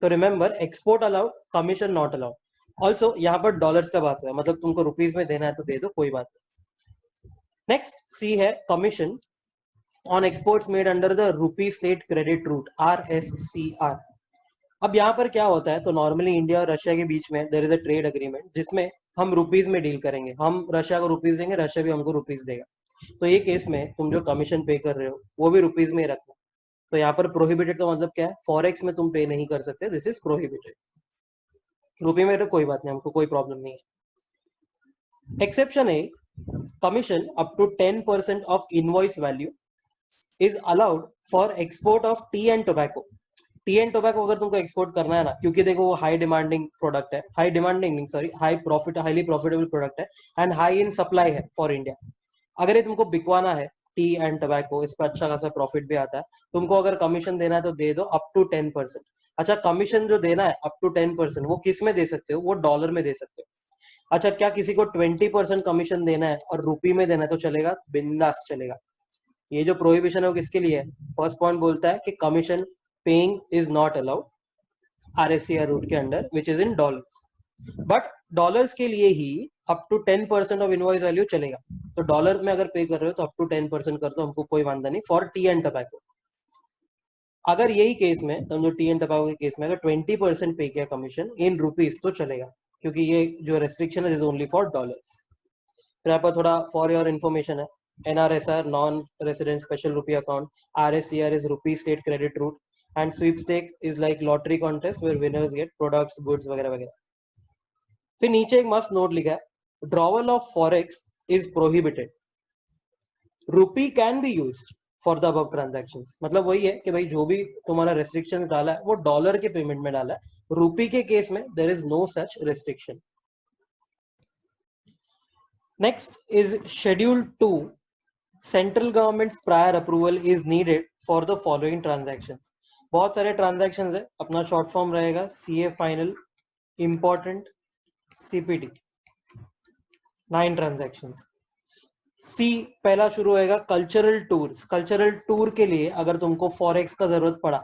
तो remember, export allowed, commission not allowed. Also यहाँ पर डॉलर्स का बात है, मतलब तुमको रुपीज में देना है तो दे दो कोई बात नहीं। नेक्स्ट सी है commission on exports made under the rupee state credit route, RSCR। अब यहाँ पर क्या होता है, तो नॉर्मली इंडिया और रशिया के बीच में there is a trade agreement जिसमें हम रुपीज में डील करेंगे, हम रशिया को रुपीज देंगे, रशिया भी हमको रुपीज देगा। तो ये केस में तुम जो कमीशन पे कर रहे हो वो भी रुपीज में ही रखना। तो यहाँ पर प्रोहिबिटेड का मतलब क्या है, फॉरेक्स में तुम पे नहीं कर सकते, दिस इज प्रोहिबिटेड। रुपये में तो कोई बात नहीं, हमको कोई प्रॉब्लम नहीं है। एक्सेप्शन है, commission up to 10% of invoice value is allowed for export of tea and tobacco. Tea and tobacco अगर तुमको एक्सपोर्ट करना है ना, क्योंकि देखो वो हाई डिमांडिंग प्रोडक्ट है, हाई डिमांडिंग नहीं सॉरी, हाईली प्रॉफिटेबल प्रोडक्ट है एंड हाई इन सप्लाई है फॉर इंडिया। अगर ये तुमको बिकवाना है टी एंड टोबैको, इस पर अच्छा खासा प्रॉफिट भी आता है, तुमको अगर कमीशन देना है तो दे दो अप टू 10%। अच्छा, कमीशन जो देना है अप टू 10% वो किस में दे सकते हो, वो डॉलर में दे सकते हो। अच्छा, क्या किसी को 20% कमीशन देना है और रुपी में देना है तो चलेगा, बिंदास चलेगा। ये जो प्रोहिबिशन है वो किसके लिए है, फर्स्ट पॉइंट बोलता है कि commission paying is not allowed RSCR route के under which is in dollars, but dollars के लिए ही up to 10% of invoice value चलेगा। तो डॉलर में अगर पे कर रहे हो तो अप टू 10% कर दो, हमको कोई वांदा नहीं फॉर टी एंड टबैको। अगर यही केस में समझो टी एंड टबैको के केस में अगर 20% पे किया कमीशन इन रुपीज तो चलेगा, क्योंकि ये जो रेस्ट्रिक्शन है इज ओनली फॉर डॉलर्स। फिर यहाँ पर थोड़ा फॉर योर इन्फॉर्मेशन है, NRSR non resident special rupee account, RSCR is rupee state credit route, and sweepstake is like lottery contest where winners get products goods वगैरह वगैरह। फिर नीचे एक मस्त नोट लिखा है, drawer of forex is prohibited, rupee can be used for the above transactions. मतलब वही है कि भाई जो भी तुम्हारा रेस्ट्रिक्शंस डाला है वो डॉलर के पेमेंट में डाला है, रुपी के केस में there is no such restriction. Next is schedule 2, central governments prior approval is needed for the following transactions. बहुत सारे ट्रांजैक्शंस है, अपना शॉर्ट फॉर्म रहेगा CA final, important, CPT, 9 transactions. C पहला शुरू होएगा कल्चरल टूर्स। कल्चरल टूर के लिए अगर तुमको फॉरेक्स का जरूरत पड़ा,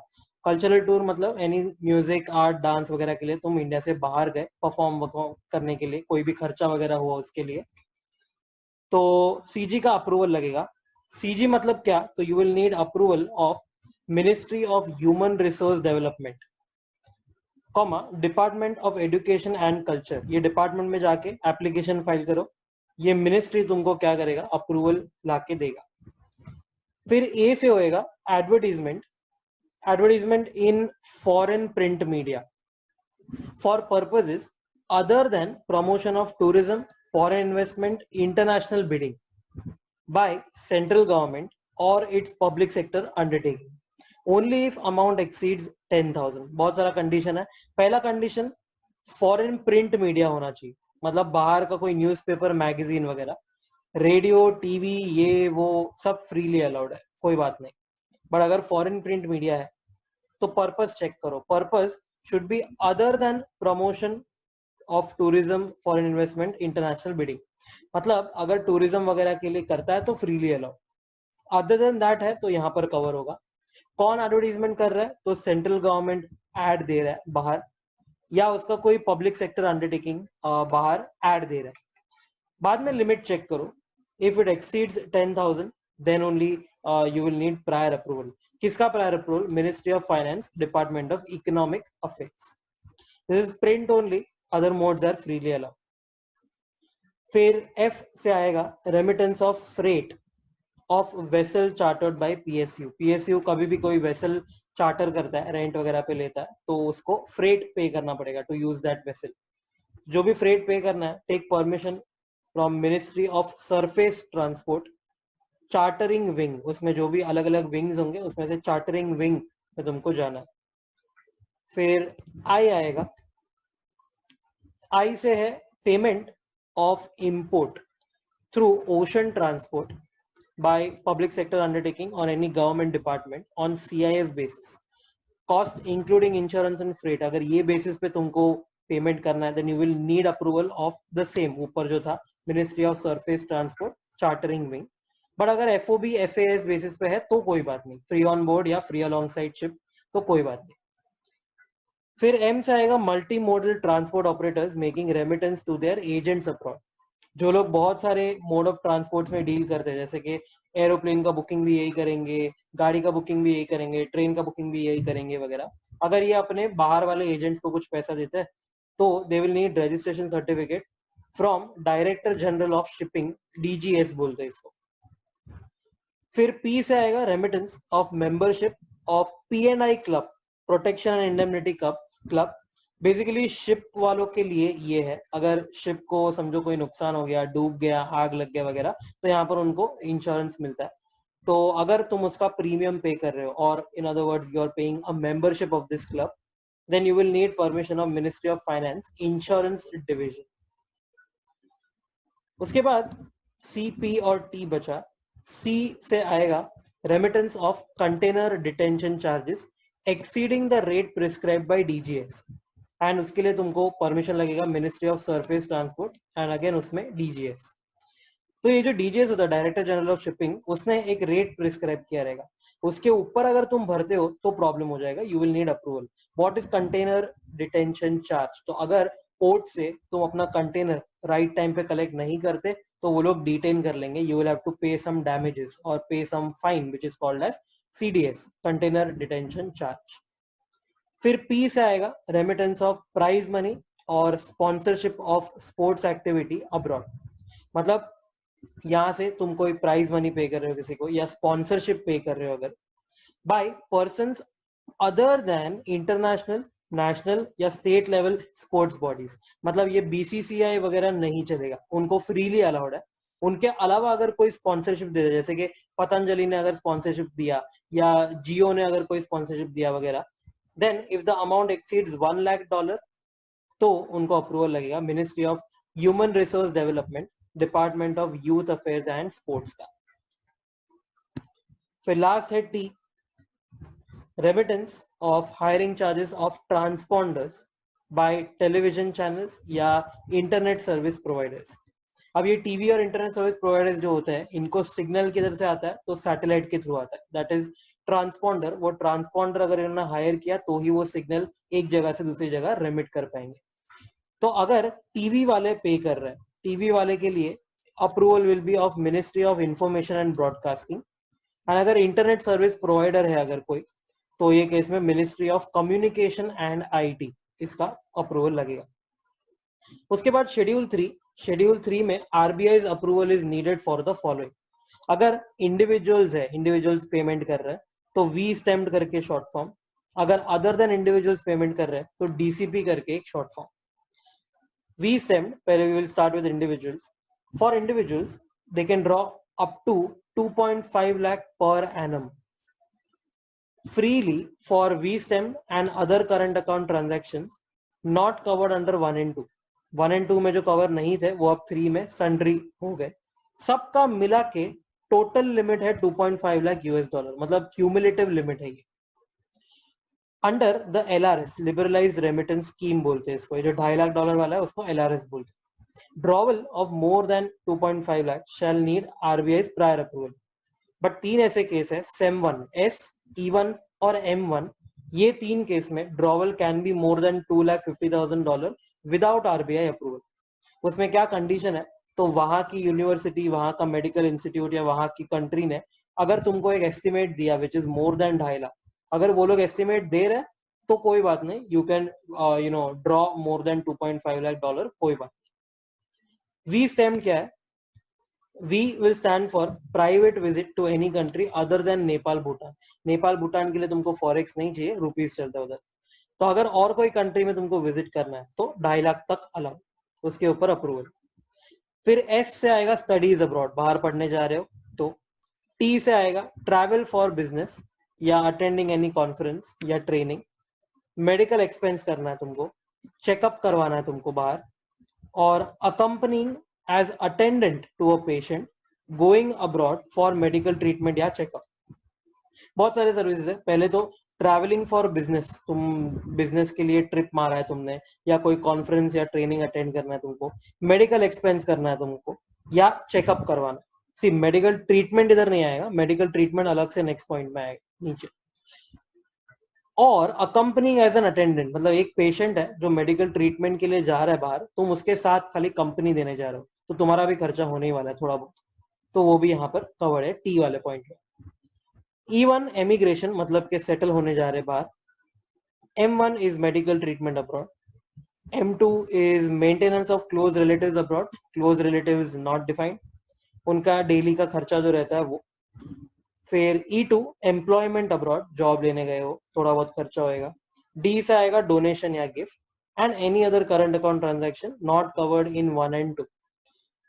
कल्चरल टूर मतलब एनी म्यूजिक आर्ट डांस वगैरह के लिए तुम इंडिया से बाहर गए परफॉर्म करने के लिए, कोई भी खर्चा वगैरह हुआ उसके लिए, तो सीजी का अप्रूवल लगेगा। सीजी मतलब क्या, तो you will need approval of ministry of human resource development, comma department of education and culture. ये डिपार्टमेंट में जाके एप्लीकेशन फाइल करो, ये मिनिस्ट्री तुमको क्या करेगा, अप्रूवल लाके देगा। फिर ए से होएगा advertisement, advertisement in foreign print media for purposes other than promotion of tourism, foreign investment, international bidding by central government और its public sector undertaking only if amount exceeds 10,000। बहुत सारा कंडीशन है। पहला कंडीशन फॉरेन प्रिंट मीडिया होना चाहिए, मतलब बाहर का कोई न्यूज़पेपर मैगजीन वगैरह, रेडियो टीवी ये वो सब फ्रीली अलाउड है, कोई बात नहीं। बट अगर फॉरेन प्रिंट मीडिया है तो पर्पस चेक करो, purpose should be other than promotion of tourism, foreign investment, international bidding. मतलब अगर टूरिज्म वगैरह के लिए करता है तो freely allowed, other than that है तो यहाँ पर कवर होगा। कौन एडवर्टीजमेंट कर रहा है, तो सेंट्रल गवर्नमेंट एड दे रहा है बाहर, या उसका कोई पब्लिक सेक्टर अंडरटेकिंग बाहर एड दे रहा है। बाद में लिमिट चेक करो, if it exceeds 10,000 then only you will need prior approval. किसका prior approval, ministry of finance, department of economic affairs. This is print only, other modes are freely allowed. फिर F से आएगा remittance of freight of vessel chartered by PSU. PSU कभी भी कोई vessel charter करता है, rent वगैरह पे लेता है, तो उसको फ्रेट पे करना पड़ेगा टू यूज दैट वेसल। जो भी फ्रेट पे करना है, take permission from ministry of surface transport, chartering wing, उसमें जो भी अलग अलग विंग्स होंगे उसमें से चार्टरिंग विंग में तुमको जाना है। फिर आई आएगा, आई से है payment of import through ocean transport by public sector undertaking or any government department on CIF basis, cost including insurance and freight। अगर ये basis पे तुमको पेमेंट करना है then you will need approval of the same, ऊपर जो था ministry of surface transport, chartering wing. But अगर FOB FAS बेसिस पे है तो कोई बात नहीं, फ्री ऑन बोर्ड या फ्री अलॉन्ग साइड शिप तो कोई बात नहीं। फिर एम से आएगा multi modal transport operators making remittance to their agents abroad. जो लोग बहुत सारे मोड ऑफ ट्रांसपोर्ट्स में डील करते हैं, जैसे कि एरोप्लेन का बुकिंग भी यही करेंगे, गाड़ी का बुकिंग भी यही करेंगे, ट्रेन का बुकिंग भी यही करेंगे वगैरह, अगर ये अपने बाहर वाले एजेंट्स को कुछ पैसा देते हैं तो they will need registration certificate from director general of shipping, DGS बोलते हैं इसको। फिर पी से आएगा remittance of membership of PNI club, protection and indemnity club. Basically ship वालों के लिए ये है, अगर शिप को समझो कोई नुकसान हो गया, डूब गया, आग लग गया वगैरह, तो यहाँ पर उनको इंश्योरेंस मिलता है। तो अगर तुम उसका प्रीमियम पे कर रहे हो और in other words you are paying a membership of this club, then you will need permission of ministry of finance insurance division. उसके बाद सी, पी और टी बचा। सी से आएगा remittance of container detention charges exceeding the rate prescribe by DGS, and उसके लिए तुमको permission लगेगा ministry of surface transport and again उसमें DGS। तो ये जो DGS होता है, डायरेक्टर जनरल ऑफ शिपिंग, उसने एक रेट प्रिस्क्राइब किया रहेगा, उसके ऊपर अगर तुम भरते हो तो प्रॉब्लम हो जाएगा, you will need approval. What is container detention charge, तो अगर पोर्ट से तुम अपना कंटेनर राइट टाइम पे कलेक्ट नहीं करते तो वो लोग डिटेन कर लेंगे, यू विल हैव टू पे सम damages or pay some fine which is called as CDS, container detention charge. फिर पी से आएगा remittance of prize money or sponsorship of sports activity abroad. मतलब यहाँ से तुम कोई प्राइज मनी पे कर रहे हो किसी को, या स्पॉन्सरशिप पे कर रहे हो अगर, by persons other than international, national या स्टेट लेवल स्पोर्ट्स बॉडीज। मतलब ये BCCI वगैरह नहीं चलेगा, उनको फ्रीली अलाउड है। उनके अलावा अगर कोई स्पॉन्सरशिप दे दे, जैसे कि पतंजलि ने अगर स्पॉन्सरशिप दिया या जियो ने अगर कोई स्पॉन्सरशिप दिया वगैरह, then if the amount exceeds $1 lakh, तो उनको अप्रूवल लगेगा ministry of human resource development, department of youth affairs and sports का। फिर लास्ट है T, remittance of hiring charges of transponders by television channels या इंटरनेट सर्विस प्रोवाइडर्स। अब ये TV और इंटरनेट सर्विस प्रोवाइडर्स जो होते हैं, इनको सिग्नल किधर से आता है, तो सैटेलाइट के थ्रू आता है, दैट इज ट्रांसपॉन्डर। वो ट्रांसपॉन्डर अगर इन्होंने हायर किया तो ही वो सिग्नल एक जगह से दूसरी जगह रेमिट कर पाएंगे। तो अगर टीवी वाले पे कर रहे हैं, टीवी वाले के लिए approval will B of ministry of information and broadcasting, and अगर इंटरनेट सर्विस प्रोवाइडर है अगर कोई, तो ये केस में ministry of communication and IT, इसका अप्रूवल लगेगा। उसके बाद शेड्यूल 3 में RBI approval is needed for the following. अगर इंडिविजुअल्स है, इंडिविजुअल्स पेमेंट कर रहे हैं तो वी स्टेम्ड करके शॉर्ट फॉर्म, अगर अदर देन इंडिविजुअल्स पेमेंट कर रहे हैं तो डीसीपी करके एक शॉर्ट फॉर्म। वी स्टेम्ड, पहले we will start with individuals. For individuals they can draw up to 2.5 lakh per annum freely for VSTEM and other current account transactions not covered under 1 and 2. 1 and 2 में जो cover नहीं थे वो अब 3 में sundry हो गए। सबका मिला के टोटल लिमिट है 2.5 लाख US$, मतलब क्यूमुलेटिव लिमिट है ये। Under the LRS, liberalised remittance scheme बोलते हैं इसको, ये जो $2.5 लाख वाला है उसको LRS बोलते हैं। Drawal of more than 2.5 lakh shall need RBI prior approval. But 3 ऐसे केस है, सेम 1, S, E1 और M1, ये 3 केस में drawer can be more than $250,000 without RBI approval. उसमें क्या कंडीशन है, तो वहां की यूनिवर्सिटी, वहां का मेडिकल इंस्टीट्यूट या वहां की कंट्री ने अगर तुमको एक एस्टिमेट दिया which is more than 2.5 lakh, अगर वो लोग एस्टिमेट दे रहे तो कोई बात नहीं, you can draw more than $2.5 lakh, कोई बात नहीं। वी स्टैम्ड क्या है, V will stand for private visit to any country other than Nepal Bhutan. Nepal Bhutan के लिए तुमको फॉरेक्स नहीं चाहिए, रुपीज चलता है उधर। तो अगर और कोई कंट्री में तुमको विजिट करना है तो 2.5 लाख तक अलाउ, उसके ऊपर अप्रूवल। फिर एस से आएगा स्टडीज अब्रॉड, बाहर पढ़ने जा रहे हो तो। टी से आएगा ट्रैवल फॉर बिजनेस या अटेंडिंग एनी कॉन्फ्रेंस या ट्रेनिंग। मेडिकल एक्सपेंस करना है तुमको, चेकअप करवाना है तुमको बाहर, और accompanying as attendant to a patient going abroad for medical treatment या चेकअप। बहुत सारे सर्विसेज है। पहले तो ट्रैवलिंग फॉर बिजनेस, तुम बिजनेस के लिए ट्रिप मारा है तुमने, या कोई कॉन्फ्रेंस या ट्रेनिंग अटेंड करना है तुमको, मेडिकल एक्सपेंस करना है तुमको, या चेकअप करवाना। सी मेडिकल ट्रीटमेंट इधर नहीं आएगा, मेडिकल ट्रीटमेंट अलग से नेक्स्ट पॉइंट में आएगा नीचे। और अकम्पनिंग एज एन अटेंडेंट, मतलब एक पेशेंट है जो मेडिकल ट्रीटमेंट के लिए जा रहा है बाहर, तुम उसके साथ खाली कंपनी देने जा रहे हो तो तुम्हारा भी खर्चा होने ही वाला है थोड़ा बहुत, तो वो भी यहाँ पर कवर है टी वाले पॉइंट में। E1 एमिग्रेशन, मतलब के सेटल होने जा रहे बाहर। M1 is medical treatment abroad. M2 is maintenance of close relatives abroad, close relatives not defined, उनका डेली का खर्चा जो रहता है वो। फिर E2 एम्प्लॉयमेंट अब्रॉड, जॉब लेने गए हो, थोड़ा बहुत खर्चा होएगा। D से आएगा डोनेशन या gift, and any other current account transaction not covered in 1 and 2।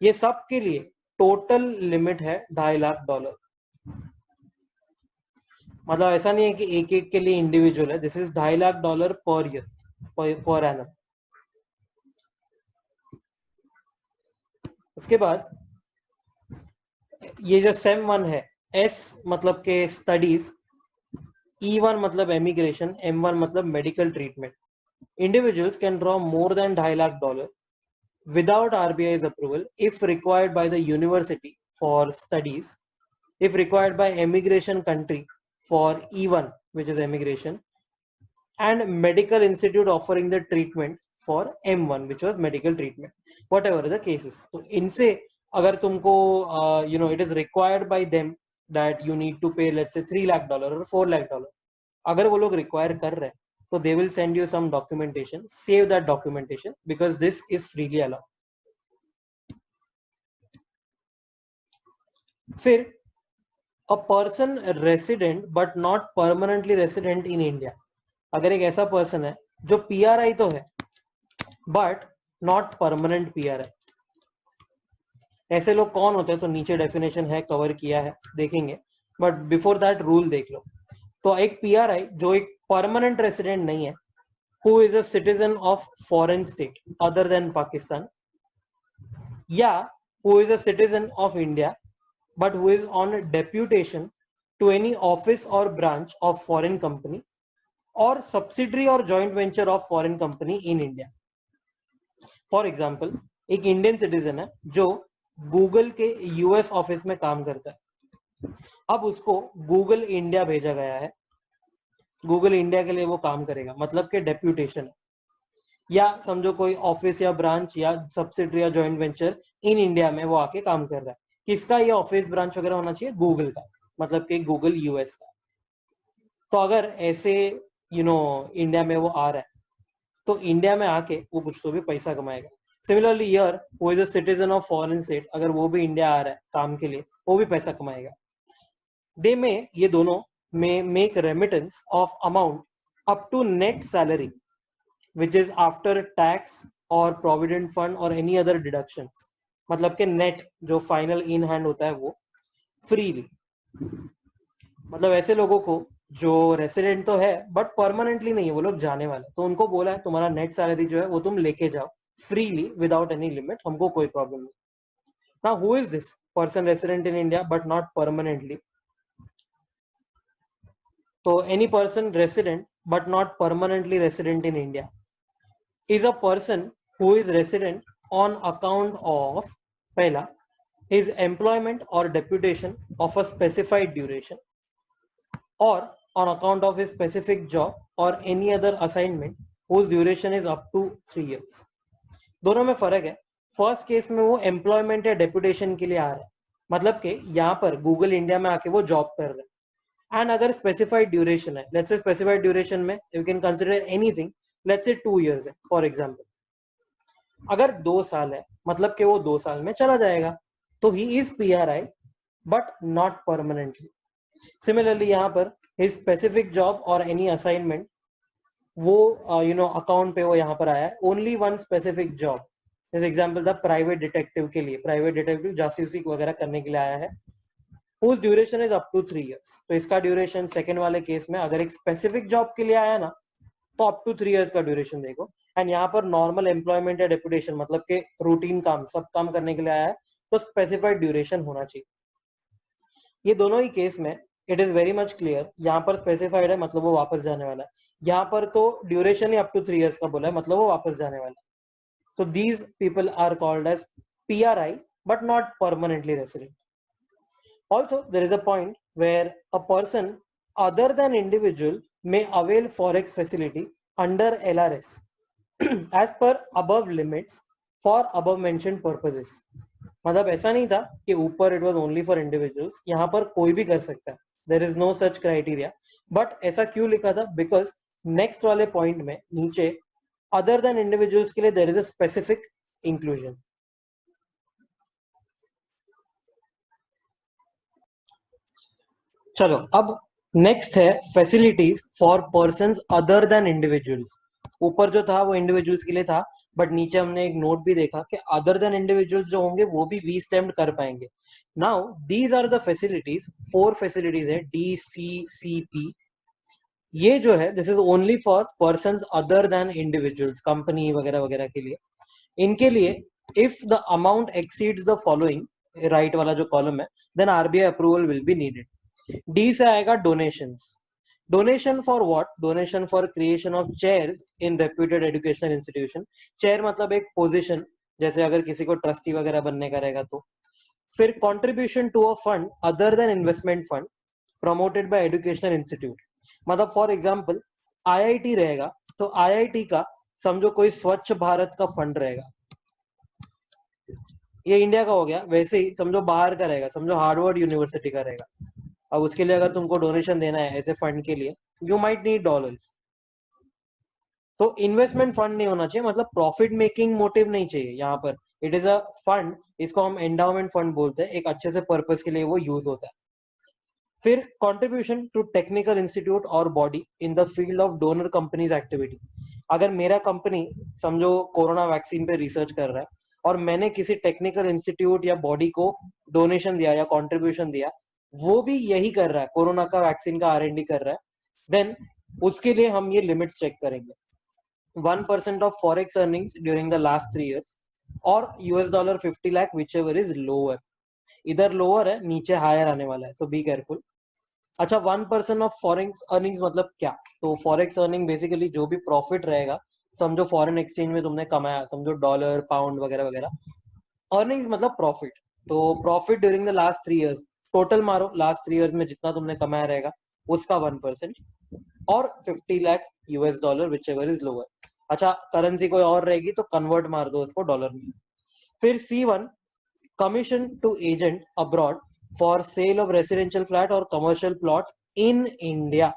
ये सब के लिए टोटल लिमिट है $2.5 लाख। मतलब ऐसा नहीं है कि एक एक के लिए इंडिविजुअल है, this is $2.5 lakh per year, per annum. उसके बाद ये जो सेम 1 है, S मतलब के स्टडीज, E1 मतलब एमिग्रेशन, M1 मतलब medical treatment. Individuals can draw more than $2.5 lakh without RBI's approval if required by the university for studies, if required by immigration country for E1 which is immigration, and medical institute offering the treatment for M1 which was medical treatment, whatever the cases। तो इनसे अगर तुमको it is required by them that you need to pay let's say $3 lakh or $4 lakh, अगर वो लोग require कर रहे हैं तो they will send you some documentation, save that documentation because this is freely allowed। फिर अ person resident but not permanently resident in India, अगर एक ऐसा पर्सन है जो पीआरआई तो है बट नॉट परमानेंट पीआरआई, ऐसे लोग कौन होते हैं, तो नीचे डेफिनेशन है, कवर किया है, देखेंगे, बट बिफोर दैट रूल देख लो। तो एक पीआरआई जो एक परमानेंट रेसिडेंट नहीं है, who is a citizen of foreign state other than Pakistan, या who is a citizen of India but who is on deputation to any office or branch of foreign company or subsidiary or joint venture of foreign company in India. For example, एक Indian citizen है जो Google के US office में काम करता है, अब उसको गूगल इंडिया भेजा गया है, गूगल इंडिया के लिए वो काम करेगा, मतलब कि डेप्यूटेशन, या समझो कोई ऑफिस या ब्रांच या सब्सिडरी या जॉइंट वेंचर इन इंडिया में वो आके काम कर रहा है, किसका ये ऑफिस ब्रांच वगैरह होना चाहिए, गूगल का, मतलब कि गूगल यूएस का। तो अगर ऐसे इंडिया में वो आ रहा है, तो इंडिया में आके वो कुछ तो भी पैसा कमाएगा। सिमिलरली हियर वो is a citizen of foreign state, अगर वो भी इंडिया आ रहा है काम के लिए, वो भी पैसा कमाएगा। दे में ये दोनों में make remittance of amount up to net salary which is after tax और प्रोविडेंट फंड और एनी अदर डिडक्शंस, मतलब कि नेट जो फाइनल इन हैंड होता है वो फ्रीली। मतलब ऐसे लोगों को जो रेसिडेंट तो है बट परमानेंटली नहीं है, वो लोग जाने वाले, तो उनको बोला है तुम्हारा नेट सैलरी जो है वो तुम लेके जाओ फ्रीली विदाउट एनी लिमिट, हमको कोई प्रॉब्लम नहीं। Now who is this person resident in India but not permanently? तो any person resident but not permanently resident in India is a person who is resident on account of पहला his employment or deputation of a specified duration or on account of his specific job or any other assignment whose duration is up to 3 years। दोनों में फर्क है। First case में वो employment या deputation के लिए आ रहा है, मतलब कि यहाँ पर गूगल इंडिया में आके वो जॉब कर रहा है, एंड अगर स्पेसिफाइड ड्यूरेशन है, लेट्स से स्पेसिफाइड ड्यूरेशन में you can consider anything, let's say 2 years है फॉर एग्जांपल। अगर 2 साल है मतलब कि वो 2 साल में चला जाएगा, तो he is PRI but not permanently. Similarly यहाँ पर हिज स्पेसिफिक जॉब और एनी असाइनमेंट, वो अकाउंट पे वो यहाँ पर आया है, ओनली वन स्पेसिफिक जॉब, जैसे एग्जांपल था प्राइवेट डिटेक्टिव के लिए, प्राइवेट डिटेक्टिव जासूसी वगैरह करने के लिए आया है, whose duration is up to 3 years। तो इसका ड्यूरेशन सेकंड वाले केस में अगर एक स्पेसिफिक जॉब के लिए आया ना, तो अप टू 3 years का ड्यूरेशन देखो, एंड यहाँ पर नॉर्मल एम्प्लॉयमेंट या डेपुटेशन मतलब के रूटीन काम सब काम करने के लिए आया है, तो स्पेसिफाइड ड्यूरेशन होना चाहिए। ये दोनों ही केस में it is very much clear, यहाँ पर स्पेसिफाइड है मतलब वो वापस जाने वाला है, यहाँ पर तो ड्यूरेशन ही अप टू 3 years का बोला है मतलब वो वापस जाने वाला है। तो these people are called as PRI but not permanently resident. Also, there is a point where a person other than individual may avail forex facility under LRS as per above limits for above mentioned purposes। मतलब ऐसा नहीं था कि ऊपर it was only for individuals, यहाँ पर कोई भी कर सकता है, there is no such criteria. But ऐसा क्यों लिखा था? बिकॉज नेक्स्ट वाले पॉइंट में नीचे अदर देन इंडिविजुअल्स के लिए there is a specific inclusion. चलो अब नेक्स्ट है facilities for persons other than individuals. ऊपर जो था वो इंडिविजुअल्स के लिए था, बट नीचे हमने एक नोट भी देखा कि अदर देन इंडिविजुअल्स जो होंगे वो भी वी स्टैम्प्ड कर पाएंगे। Now these are the facilities, 4 facilities है DCCP। ये जो है this is only for persons other than individuals, company वगैरह वगैरह के लिए। इनके लिए if the amount exceeds the following, right वाला जो कॉलम है, then RBI approval will be needed. D से आएगा donations. Donation for what? Donation for creation of chairs in reputed educational institution. Chair मतलब एक पोजीशन, जैसे अगर किसी को ट्रस्टी वगैरह बनने का रहेगा तो। फिर contribution to a fund other than investment fund promoted by educational institute. मतलब फॉर एग्जांपल आईआईटी रहेगा, तो आईआईटी का समझो कोई स्वच्छ भारत का फंड रहेगा, ये इंडिया का हो गया। वैसे ही समझो बाहर का रहेगा, समझो हार्वर्ड यूनिवर्सिटी का रहेगा। अब उसके लिए अगर तुमको डोनेशन देना है ऐसे फंड के लिए, यू माइट नीड डॉलर्स। तो इन्वेस्टमेंट फंड नहीं होना चाहिए, मतलब प्रॉफिट मेकिंग मोटिव नहीं चाहिए यहाँ पर। इट इज अ फंड, इसको हम एंडाउमेंट फंड बोलते हैं, एक अच्छे से पर्पस के लिए वो यूज होता है। फिर कंट्रीब्यूशन टू टेक्निकल इंस्टीट्यूट और body in the field of donor companies activity. अगर मेरा कंपनी समझो कोरोना वैक्सीन पे रिसर्च कर रहा है, और मैंने किसी टेक्निकल इंस्टीट्यूट या बॉडी को डोनेशन दिया या कंट्रीब्यूशन दिया, वो भी यही कर रहा है, कोरोना का वैक्सीन का R&D कर रहा है, देन उसके लिए हम ये लिमिट्स चेक करेंगे। 1% of forex earnings during the last 3 years और $50 lakh whichever is lower। इधर लोअर है, नीचे हायर आने वाला है, सो बी केयरफुल। अच्छा, 1% ऑफ फॉरेक्स अर्निंग्स मतलब क्या? तो फॉरेक्स अर्निंग बेसिकली जो भी प्रॉफिट रहेगा, समझो फॉरेन एक्सचेंज में तुमने कमाया, समझो डॉलर पाउंड वगैरह वगैरह, अर्निंग्स मतलब प्रॉफिट। तो profit during the last 3 years, total मारो लास्ट 3 years में जितना तुमने कमाया रहेगा उसका 1% और $50 lakh whichever is lower. अच्छा, करेंसी कोई और रहेगी तो कन्वर्ट मार दो उसको डॉलर में। फिर C1, commission to agent abroad for sale of residential flat और commercial plot in India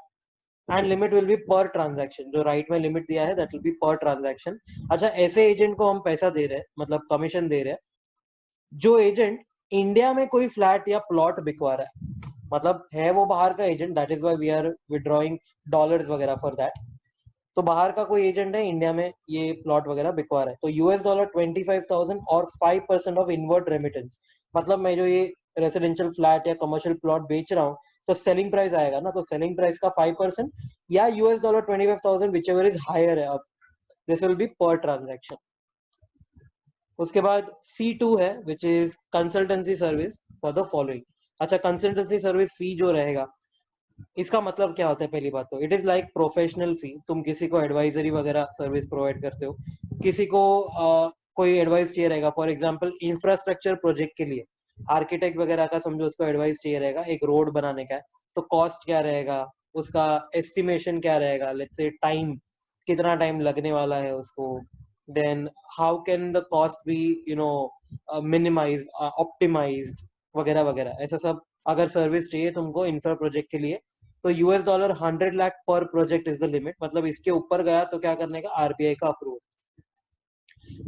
and limit will be per transaction. जो राइट में लिमिट दिया है that will be per transaction. अच्छा, ऐसे एजेंट को हम पैसा दे रहे हैं, मतलब कमीशन दे रहे हैं, जो एजेंट इंडिया में कोई फ्लैट या प्लॉट बिकवा रहा है, मतलब है वो बाहर का agent, that is why we are withdrawing dollars वगैरह फॉर दैट। तो बाहर का कोई एजेंट है, इंडिया में ये प्लॉट वगैरह बिकवा रहा है, तो $25,000 और 5% ऑफ इनवर्ट रेमिटेंस। मतलब मैं जो ये रेसिडेंशियल फ्लैट या कमर्शियल प्लॉट बेच रहा हूँ, तो सेलिंग प्राइस आएगा ना, तो सेलिंग प्राइस का 5% या $25,000 विच एवर इज हायर है, अब this will be per transaction. उसके बाद C2 है which is consultancy service for the following. अच्छा, कंसल्टेंसी सर्विस फी जो रहेगा, इसका मतलब क्या होता है? पहली बात तो इट इज लाइक प्रोफेशनल फी। तुम किसी को एडवाइजरी वगैरह सर्विस प्रोवाइड करते हो, किसी को कोई एडवाइस चाहिए रहेगा, फॉर एग्जांपल इंफ्रास्ट्रक्चर प्रोजेक्ट के लिए आर्किटेक्ट वगैरह का, समझो उसको एडवाइस चाहिए रहेगा एक रोड बनाने का है, तो कॉस्ट क्या रहेगा, उसका एस्टिमेशन क्या रहेगा, लेट्स से टाइम, कितना टाइम लगने वाला है उसको, then how can the cost be minimise optimised वगैरह वगैरह, ऐसा सब अगर सर्विस चाहिए तुमको इंफ्रा प्रोजेक्ट के लिए, तो $100 लाख पर प्रोजेक्ट इज द लिमिट। मतलब इसके ऊपर गया तो क्या करने का? आरबीआई का अप्रूवल।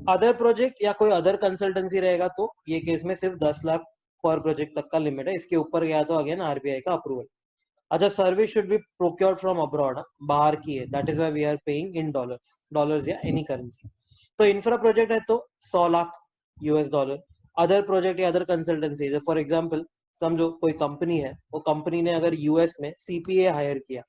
अदर प्रोजेक्ट या कोई अदर कंसल्टेंसी रहेगा तो ये केस में सिर्फ 10 लाख पर प्रोजेक्ट तक का लिमिट है, इसके ऊपर गया तो अगेन आरबीआई का अप्रूवल। अच्छा, service should be procured from abroad, बाहर की है, that is why we are paying in dollars या एनी करेंसी। तो इंफ्रा प्रोजेक्ट है तो $100 लाख। अदर प्रोजेक्ट या अदर कंसल्टेंसी, फॉर एग्जाम्पल समझो कोई कंपनी है, वो कंपनी ने अगर यूएस में सीपीए हायर किया,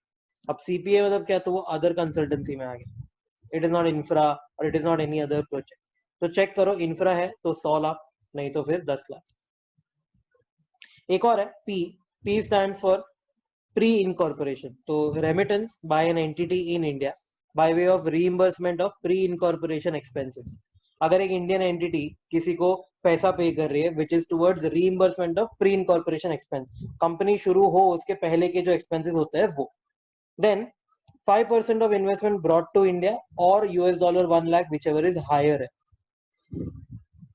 अब सीपीए मतलब क्या? तो वो अदर कंसल्टेंसी में आ गया, इट इज नॉट इंफ्रा और it is not any other project. तो चेक करो, इंफ्रा है तो 100 लाख, नहीं तो फिर 10 लाख। एक और है P stands for pre incorporation. तो remittance by an entity in India by way of reimbursement of pre incorporation expenses. अगर एक इंडियन एंटिटी किसी को पैसा पे कर रही है which is towards reimbursement of pre incorporation expense, company शुरू हो उसके पहले के जो एक्सपेंसेस होते हैं वो, then 5% of investment brought to India और $1 lakh whichever is higher है।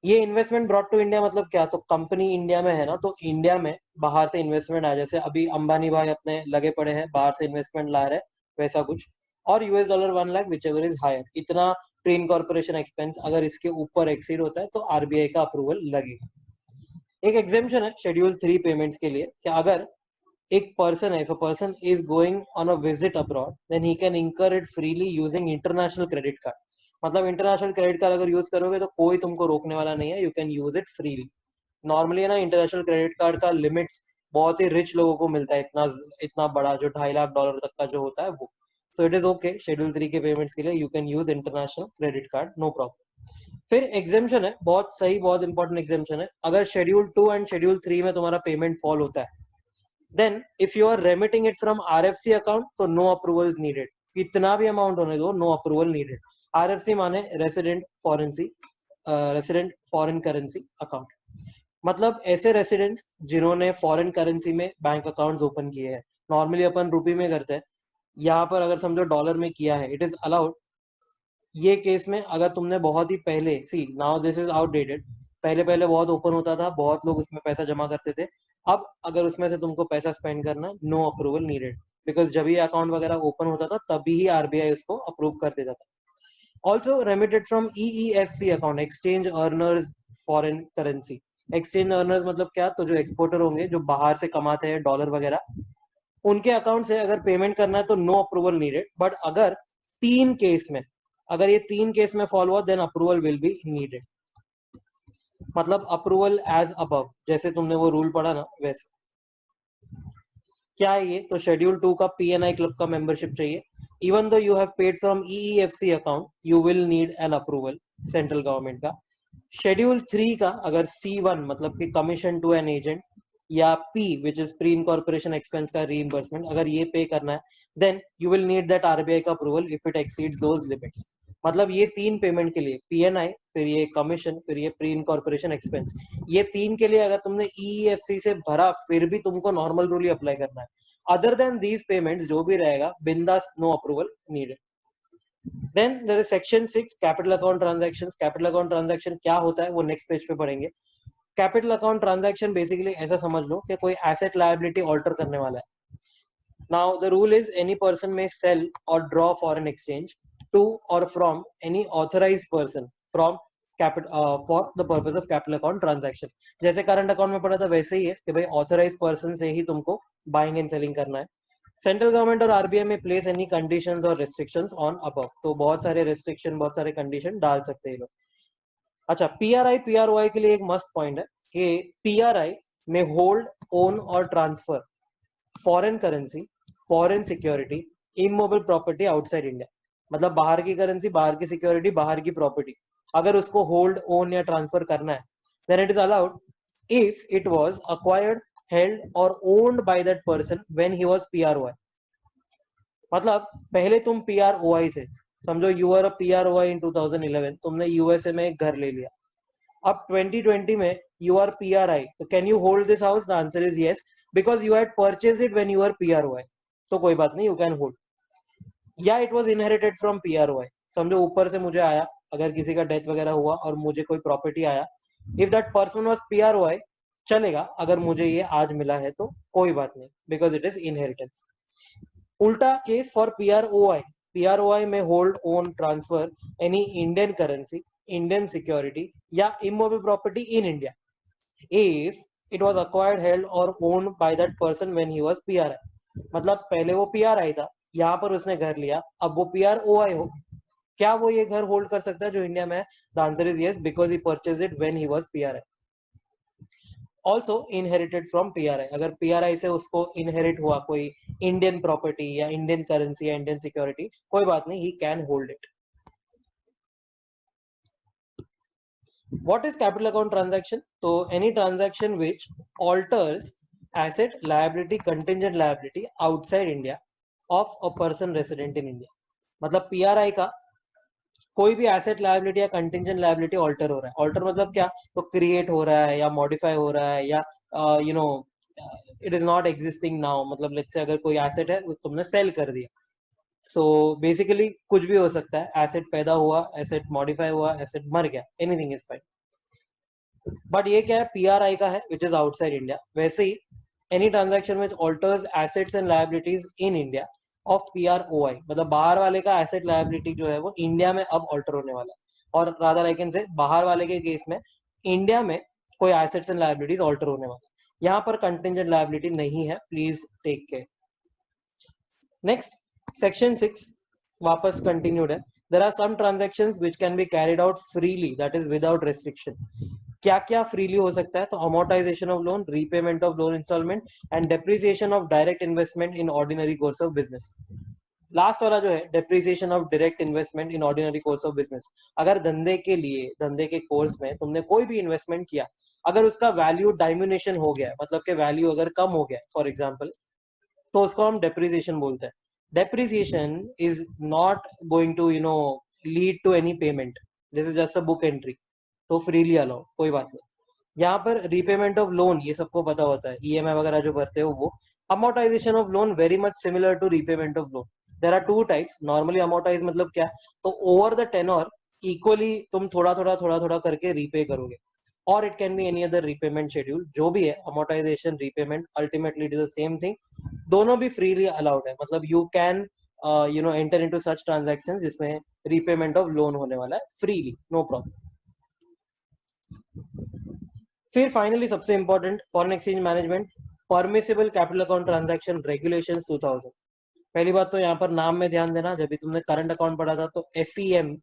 ये इन्वेस्टमेंट ब्रॉट टू इंडिया मतलब क्या? तो कंपनी इंडिया में है ना, तो इंडिया में बाहर से इन्वेस्टमेंट आ, जैसे अभी अंबानी भाई अपने लगे पड़े हैं बाहर से इन्वेस्टमेंट ला रहे हैं, वैसा कुछ, और $1 lakh whichever is higher, इतना प्री इनकॉर्पोरेशन एक्सपेंस अगर इसके ऊपर एक्सीड होता है तो आरबीआई का अप्रूवल लगेगा। एक एग्जेम्पशन है शेड्यूल 3 पेमेंट्स के लिए, कि अगर एक पर्सन है, if a person is going on a visit abroad then he can incur it freely using international credit card. मतलब इंटरनेशनल क्रेडिट कार्ड अगर यूज करोगे तो कोई तुमको रोकने वाला नहीं है, you can use it freely. Normally है ना, इंटरनेशनल क्रेडिट कार्ड का लिमिट्स बहुत ही रिच लोगों को मिलता है, इतना इतना बड़ा जो $2.5 लाख तक का जो होता है वो। So it is okay, schedule 3 के पेमेंट्स के लिए you can use international credit card, no problem. फिर एग्जेम्पशन है, बहुत सही, बहुत इंपॉर्टेंट एग्जेम्पशन है, अगर शेड्यूल 2 एंड शेड्यूल 3 में तुम्हारा पेमेंट फॉल होता है, then if you are remitting it from RFC account तो no approval is needed, कितना भी अमाउंट होने दो, no approval needed। RFC माने रेसिडेंट फॉरेन करेंसी अकाउंट, मतलब ऐसे रेसिडेंट्स जिन्होंने फॉरेन करेंसी में बैंक अकाउंट्स ओपन किए हैं। नॉर्मली अपन रुपी में करते हैं, यहाँ पर अगर समझो डॉलर में किया है, इट इज अलाउड। ये केस में अगर तुमने बहुत ही पहले, सी नाउ दिस इज आउटडेटेड, पहले पहले बहुत ओपन होता था, बहुत लोग उसमें पैसा जमा करते थे, अब अगर उसमें से तुमको पैसा स्पेंड करना, नो अप्रूवल नीडेड, बिकॉज जब ये अकाउंट वगैरह ओपन होता था तभी ही आरबीआई उसको अप्रूव कर देता था। Also remitted from EEFC account, exchange earners foreign currency. Exchange earners मतलब क्या? तो जो एक्सपोर्टर होंगे जो बाहर से कमाते हैं डॉलर वगैरह, उनके अकाउंट से अगर पेमेंट करना है तो नो अप्रूवल नीडेड, बट अगर तीन केस में, अगर ये तीन केस में फॉलो हुआ then approval will be needed. मतलब अप्रूवल एज अबव, जैसे तुमने वो रूल पढ़ा ना वैसे। क्या है ये? तो शेड्यूल 2 का PNI क्लब का मेंबरशिप चाहिए। Even though you have paid from EEFC account, you will need an approval central government का। शेड्यूल 3 का अगर C1 मतलब कि कमीशन टू एन एजेंट, या P which is pre incorporation expense का रीइंबर्समेंट, अगर ये पे करना है then you will need that RBI का approval if it exceeds those limits. मतलब ये 3 पेमेंट के लिए PNI, फिर ये कमीशन, फिर ये प्री इनकॉर्पोरेशन एक्सपेंस, ये 3 के लिए अगर तुमने EEFC से भरा फिर भी तुमको नॉर्मल रूल ही अप्लाई करना है। अदर देन दीज पेमेंट्स जो भी रहेगा बिंदास, no approval needed. Then there is section 6 capital account transactions. Capital account transaction क्या होता है वो नेक्स्ट पेज पे पढ़ेंगे। कैपिटल अकाउंट ट्रांजैक्शन बेसिकली ऐसा समझ लो कि कोई एसेट लायबिलिटी ऑल्टर करने वाला है। Now the rule is any person में सेल और ड्रॉ फॉरेन एक्सचेंज टू और from any authorised person from for the purpose of capital account transaction. जैसे करंट अकाउंट में पढ़ा था वैसे ही है कि भाई ऑथराइज पर्सन से ही तुमको बाइंग एंड सेलिंग करना है। सेंट्रल गवर्नमेंट और RBI में प्लेस एनी कंडीशंस और रेस्ट्रिक्शंस ऑन अबव, तो बहुत सारे रेस्ट्रिक्शन, बहुत सारे कंडीशन डाल सकते हैं लोग। अच्छा, PRI PROI के लिए एक मस्त पॉइंट है कि PRI में होल्ड, ओन और transfer foreign currency, foreign security, immovable property outside India. मतलब बाहर की करेंसी, बाहर की सिक्योरिटी, बाहर की प्रॉपर्टी अगर उसको होल्ड, ओन या ट्रांसफर करना है then it is allowed if it was acquired, held और owned by that person when he was PROI। मतलब पहले तुम PROI थे, समझो you are a PROI in 2011, तुमने USA में एक घर ले लिया। अब 2020 में यू आर PRI, तो can you hold this house? The answer is yes, because you had purchase it when you are PROI, तो कोई बात नहीं, यू कैन होल्ड। या it was inherited from PROI, समझो ऊपर से मुझे आया, अगर किसी का डेथ वगैरह हुआ और मुझे कोई प्रॉपर्टी आया, if that person was PROI चलेगा, अगर मुझे ये आज मिला है तो कोई बात नहीं, बिकॉज इट इज इनहेरिटेंस। उल्टा केस फॉर PROI, PROI में hold, own, transfer any Indian currency, Indian security या immovable property in India if it was acquired, held or owned by that person when he was PRI। मतलब पहले वो PRI था, यहाँ पर उसने घर लिया, अब वो PROI हो, क्या वो ये घर होल्ड कर सकता है जो इंडिया में है? The answer is yes, because he purchase it when he was PRI। Also inherited from PRI, अगर PRI से उसको इनहेरिट हुआ कोई इंडियन प्रॉपर्टी या इंडियन करेंसी या इंडियन सिक्योरिटी, कोई बात नहीं, he can hold it. What is capital account transaction? So any transaction which alters asset, liability, contingent liability outside India of a person resident in India। मतलब PRI का कोई भी asset liability या contingent liability alter हो रहा है। Alter मतलब क्या? तो क्रिएट हो रहा है या मॉडिफाई हो रहा है या you know it is not existing now. मतलब लेट्स से अगर कोई एसेट है तुमने सेल कर दिया, सो बेसिकली कुछ भी हो सकता है, एसेट पैदा हुआ, एसेट मॉडिफाई हुआ, एसेट मर गया, एनीथिंग इज फाइन। बट ये क्या है? PRI का है विच इज आउटसाइड इंडिया। वैसे ही any transaction which alters assets and liabilities in India of PROI, मतलब बाहर वाले का एसेट लायबिलिटी जो है वो इंडिया में अब ऑल्टर होने वाला है। और रादर आई कैन से बाहर वाले के केस में इंडिया में कोई एसेट्स एंड लायबिलिटीज ऑल्टर होने वाला है। यहाँ पर कंटिंजेंट लायबिलिटी नहीं है, please take care. Next section 6 वापस कंटिन्यूड है। There are some transactions which can be carried out freely, that is without restriction. क्या क्या फ्रीली हो सकता है? तो amortisation of loan, repayment of loan instalment and depreciation of direct investment in ordinary course of business. Last वाला जो है depreciation of direct investment in ordinary course of business. अगर धंधे के लिए, धंधे के कोर्स में तुमने कोई भी इन्वेस्टमेंट किया, अगर उसका वैल्यू डायमिनेशन हो गया, मतलब के वैल्यू अगर कम हो गया फॉर एग्जाम्पल, तो उसको हम डेप्रिसिएशन बोलते हैं। Depreciation is not going to lead to any payment, this is just a book entry, तो फ्रीली अलाउ, कोई बात नहीं। यहाँ पर रीपेमेंट ऑफ लोन ये सबको पता होता है, EMI वगैरह जो भरते हो वो। Amortisation of loan very much similar to repayment of loan. There are two types. Normally amortise मतलब क्या? तो ओवर द टेन्योर इक्वली तुम थोड़ा थोड़ा करके रीपे करोगे, और it can be any other repayment schedule. जो भी है, amortisation, repayment, ultimately it is the same thing. दोनों भी फ्रीली अलाउड है, मतलब you can enter into such transactions जिसमें रीपेमेंट ऑफ लोन होने वाला है फ्रीली, नो प्रॉब्लम। फिर फाइनली सबसे important, foreign exchange management, permissible capital account transaction regulations 2000। पहली बात तो यहाँ पर नाम में ध्यान देना, जब भी तुमने करंट अकाउंट पढ़ा था तो FEM,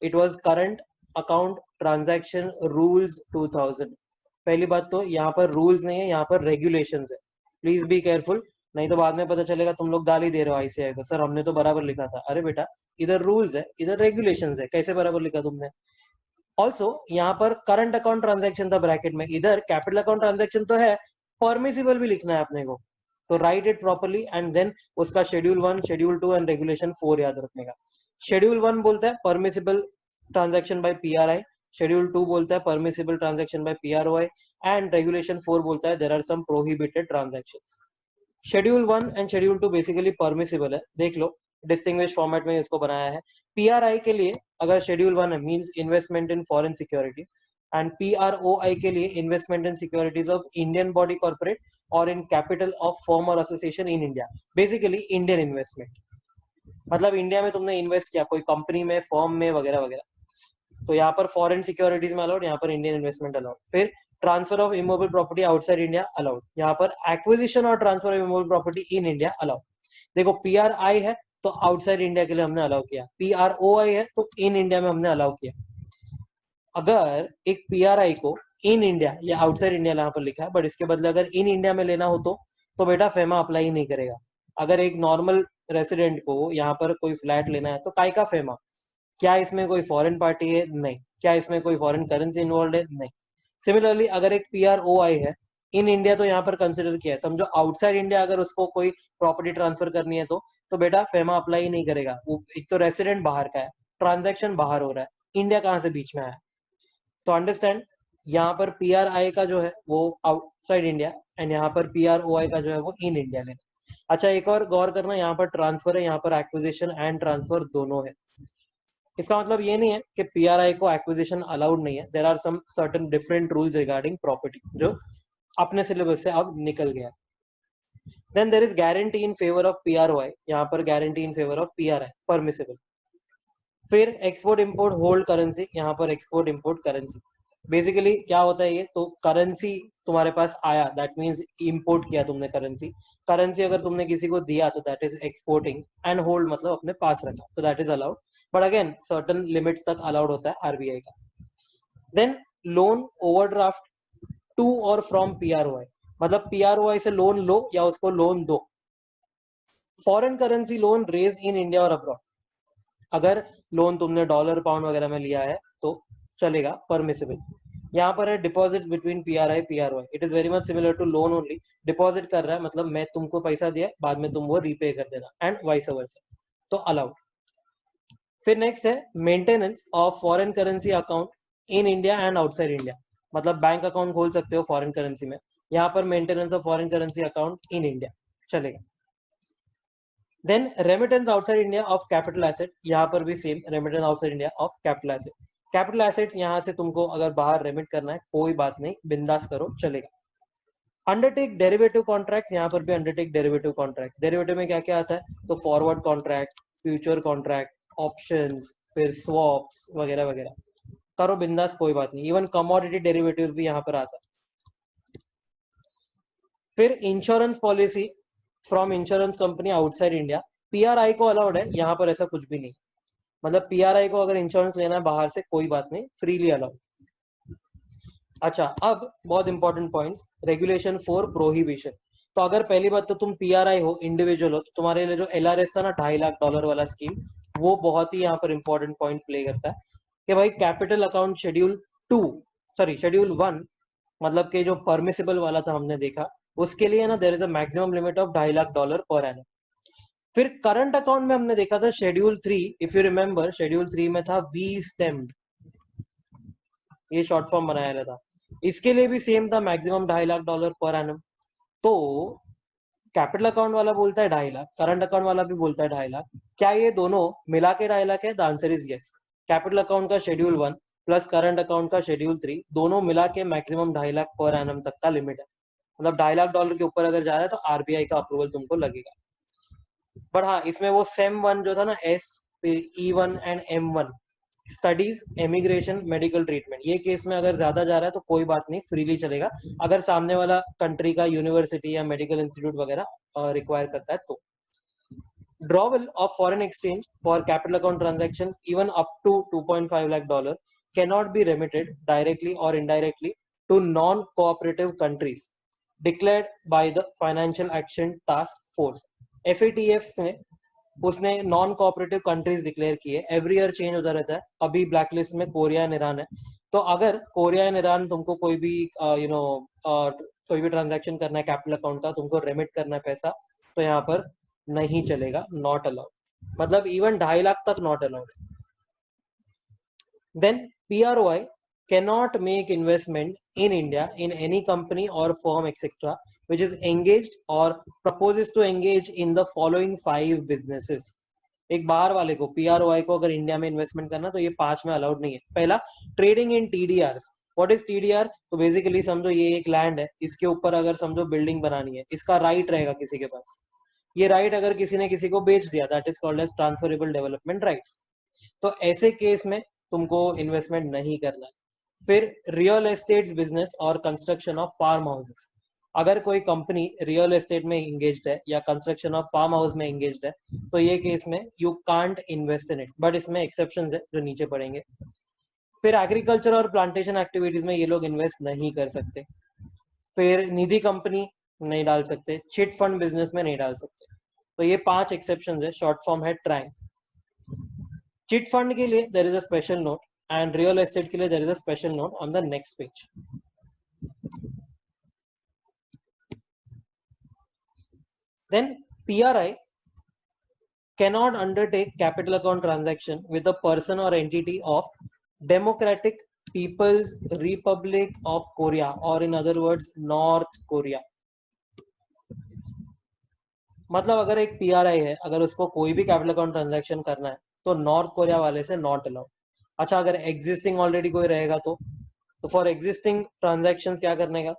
it was current account transaction rules 2000। पहली बात तो यहाँ पर रूल्स नहीं है, यहाँ पर रेगुलेशंस है, प्लीज बी केयरफुल, नहीं तो बाद में पता चलेगा तुम लोग गाली दे रहे हो आईसीआई को, सर हमने तो बराबर लिखा था। अरे बेटा, इधर रूल्स है इधर रेगुलेशंस है, कैसे बराबर लिखा तुमने। ऑल्सो यहाँ पर करंट अकाउंट ट्रांजैक्शन था ब्रैकेट में, इधर कैपिटल अकाउंट ट्रांजैक्शन तो है, परमिसिबल भी लिखना है अपने को, तो write it properly and then उसका शेड्यूल 1, शेड्यूल 2 एंड रेगुलेशन 4 याद रखने का। शेड्यूल 1 बोलता है permissible transaction by PRI, schedule 2 बोलता है permissible transaction by PROI and regulation 4 बोलता है there are some prohibited transactions. Schedule 1 and schedule 2 basically permissible है, देख लो डिस्टिंग्विश फॉर्मेट में इसको बनाया है। पीआरआई के लिए अगर शेड्यूल 1 है means investment in foreign securities, and PROI के लिए investment in securities of Indian body corporate और इन कैपिटल ऑफ फर्म और association in India, basically Indian investment, मतलब इंडिया में तुमने इन्वेस्ट किया कोई कंपनी में, फर्म में वगैरह वगैरह, तो यहाँ पर फॉरेन सिक्योरिटीज में अलाउड, यहाँ पर इंडियन इन्वेस्टमेंट अलाउड। फिर transfer of immovable property outside India allowed, यहाँ पर एक्विजिशन और transfer of immovable property in India allowed. देखो पीआरआई है तो आउटसाइड इंडिया के लिए हमने अलाउ किया, पीआरओआई है तो इन इंडिया में हमने अलाउ किया। अगर एक पीआरआई को इन इंडिया या आउटसाइड इंडिया यहाँ पर लिखा है, बट इसके बदले अगर इन इंडिया में लेना हो तो बेटा फेमा अप्लाई नहीं करेगा। अगर एक नॉर्मल रेसिडेंट को यहाँ पर कोई फ्लैट लेना है तो काय का फेमा, क्या इसमें कोई फॉरेन पार्टी है, नहीं, क्या इसमें कोई फॉरेन करेंसी इन्वॉल्व है, नहीं। सिमिलरली अगर एक पीआरओआई है इन इंडिया तो यहाँ पर कंसिडर किया है, समझो आउटसाइड इंडिया अगर उसको कोई प्रॉपर्टी ट्रांसफर करनी है तो बेटा फेमा अप्लाई नहीं करेगा। वो एक तो रेसिडेंट बाहर का है, ट्रांजैक्शन बाहर हो रहा है, इंडिया कहाँ से बीच में आया। सो अंडरस्टैंड, यहाँ पर पीआरआई का जो है वो आउटसाइड इंडिया एंड यहाँ पर पीआरओआई का जो है वो इन इंडिया लेना। अच्छा एक और गौर करना, यहाँ पर ट्रांसफर है, यहाँ पर एक्विजिशन एंड ट्रांसफर दोनों है। इसका मतलब ये नहीं है कि पीआरआई को एक्विजिशन अलाउड नहीं है, there are some certain different rules regarding property जो अपने सिलेबस से अब निकल गया। Then there is guarantee in favour of PROI, यहाँ पर guarantee in favour of PRI permissible. फिर एक्सपोर्ट इंपोर्ट होल्ड करेंसी, यहाँ पर एक्सपोर्ट इंपोर्ट करेंसी, बेसिकली क्या होता है ये, तो करेंसी तुम्हारे पास आया दैट मींस इंपोर्ट किया तुमने करेंसी, करेंसी अगर तुमने किसी को दिया तो that is exporting, and hold मतलब अपने पास रखा तो that is allowed, but again certain limits तक अलाउड होता है आरबीआई का। देन लोन ओवरड्राफ्ट टू और फ्रॉम पीआरओआई, मतलब पीआरओआई से लोन लो या उसको लोन दो। Foreign currency loan raise in India और अब्रॉड, अगर लोन तुमने डॉलर पाउंड वगैरह में लिया है तो चलेगा, परमिसिबल। यहाँ पर है deposits between PRI PROI, it is very much similar to loan only, deposit कर रहा है मतलब मैं तुमको पैसा दिया बाद में तुम वो रीपे कर देना एंड वाइस वर्सा, तो अलाउड। फिर नेक्स्ट है maintenance of foreign currency account in India and outside India, मतलब बैंक अकाउंट खोल सकते हो फॉरेन करेंसी में, यहाँ पर maintenance of foreign currency account in India चलेगा। Then remittance outside India of capital asset, यहाँ पर भी same remittance outside India of capital asset. Capital assets यहाँ से तुमको अगर बाहर रेमिट करना है कोई बात नहीं, बिंदास करो चलेगा। अंडरटेक डेरिवेटिव कॉन्ट्रैक्ट्स, यहाँ पर भी अंडरटेक डेरिवेटिव कॉन्ट्रैक्ट्स, डेरिवेटिव में क्या क्या आता है, तो forward contract, future contract, options, फिर स्वॉप्स वगैरह वगैरह, करो बिंदास कोई बात नहीं, इवन कमोडिटी डेरिवेटिव्स भी यहाँ पर आता है। फिर insurance policy from insurance company outside India, PRI को अलाउड है, यहाँ पर ऐसा कुछ भी नहीं, मतलब पीआरआई को अगर इंश्योरेंस लेना है बाहर से कोई बात नहीं, फ्रीली अलाउड। अच्छा अब बहुत इंपॉर्टेंट पॉइंट्स, रेगुलेशन 4 प्रोहिबिशन, तो अगर पहली बात तो तुम पीआरआई हो, इंडिविजुअल हो, तो तुम्हारे लिए जो एलआरएस था ना $2.5 लाख वाला स्कीम, वो बहुत ही यहाँ पर इंपॉर्टेंट पॉइंट प्ले करता है कि भाई capital account schedule 2 sorry schedule 1 मतलब कि जो परमिसिबल वाला था हमने देखा, उसके लिए ना there is a maximum limit of $2.5 lakh per annum. फिर करंट अकाउंट में हमने देखा था schedule 3, if you remember schedule 3 में था वी स्टेम, ये शॉर्ट फॉर्म बनाया था, इसके लिए भी सेम था मैक्सिमम $2.5 लाख पर एनम। तो कैपिटल अकाउंट वाला बोलता है 2.5 लाख, करंट अकाउंट वाला भी बोलता है 2.5 लाख, क्या ये दोनों मिला के 2.5 लाख है, the answer is yes. Capital account का शेड्यूल 1 प्लस करंट अकाउंट का शेड्यूल 3 दोनों मिला के मैक्सिमम 2.5 लाख पर एनम तक का लिमिट है, मतलब $2.5 लाख के ऊपर अगर जा रहा है तो आरबीआई का अप्रूवल तुमको लगेगा। बट हाँ इसमें वो सेम 1 जो था ना एस, फिर E1 and M1, studies, immigration, medical treatment, ये केस में अगर ज्यादा जा रहा है तो कोई बात नहीं, फ्रीली चलेगा, अगर सामने वाला कंट्री का यूनिवर्सिटी या मेडिकल इंस्टीट्यूट वगैरह रिक्वायर करता है तो। Drawal of foreign exchange for capital account transaction even up to $2.5 lakh, cannot be remitted directly or indirectly to non-cooperative countries declared by the Financial Action Task Force. FATF ने उसने non cooperative countries declare किए. Every year change होता रहता है. अभी black list में Korea and Iran है. तो अगर कोरिया एंड ईरान तुमको कोई भी कोई भी ट्रांजैक्शन करना है कैपिटल अकाउंट का, तुमको रेमिट करना है पैसा, तो यहाँ पर नहीं चलेगा, नॉट अलाउड. मतलब इवन 2.5 लाख तक not allowed. Then PROI cannot make investment in India in any company or firm etc. which is engaged or proposes to engage in the following 5 businesses. एक बाहर वाले को PROI को अगर इंडिया में investment करना तो ये 5 में अलाउड नहीं है. पहला, trading in TDRs. What is TDR? तो बेसिकली समझो ये एक लैंड है, इसके ऊपर अगर समझो बिल्डिंग बनानी है, इसका राइट रहेगा किसी के पास. ये राइट अगर किसी ने किसी को बेच दिया, that is called as transferable development rights. तो ऐसे केस में तुमको इन्वेस्टमेंट नहीं करना है. फिर रियल एस्टेट बिजनेस और कंस्ट्रक्शन ऑफ फार्म हाउसेस. अगर कोई कंपनी रियल एस्टेट में एंगेज्ड है या कंस्ट्रक्शन ऑफ फार्म हाउस में एंगेज्ड है, तो ये केस में you can't invest in it. But इसमें एक्सेप्शंस है जो नीचे पड़ेंगे. फिर एग्रीकल्चर और प्लांटेशन एक्टिविटीज में ये लोग इन्वेस्ट नहीं कर सकते. फिर निधि कंपनी नहीं डाल सकते. चिट फंड बिजनेस में नहीं डाल सकते. तो ये 5 एक्सेप्शंस है. शॉर्ट फॉर्म है ट्रैंक. चिट फंड के लिए there is a special note and real estate के लिए there is a special note on the next page. Then PRI cannot undertake capital account transaction with a person or entity of Democratic People's Republic of Korea, or in other words North Korea. मतलब अगर एक PRI है, अगर उसको कोई भी capital account transaction करना है तो नॉर्थ कोरिया वाले से नॉट अलाउड. अच्छा, अगर एग्जिस्टिंग ऑलरेडी कोई रहेगा तो फॉर एग्जिस्टिंग ट्रांजैक्शंस क्या करने का?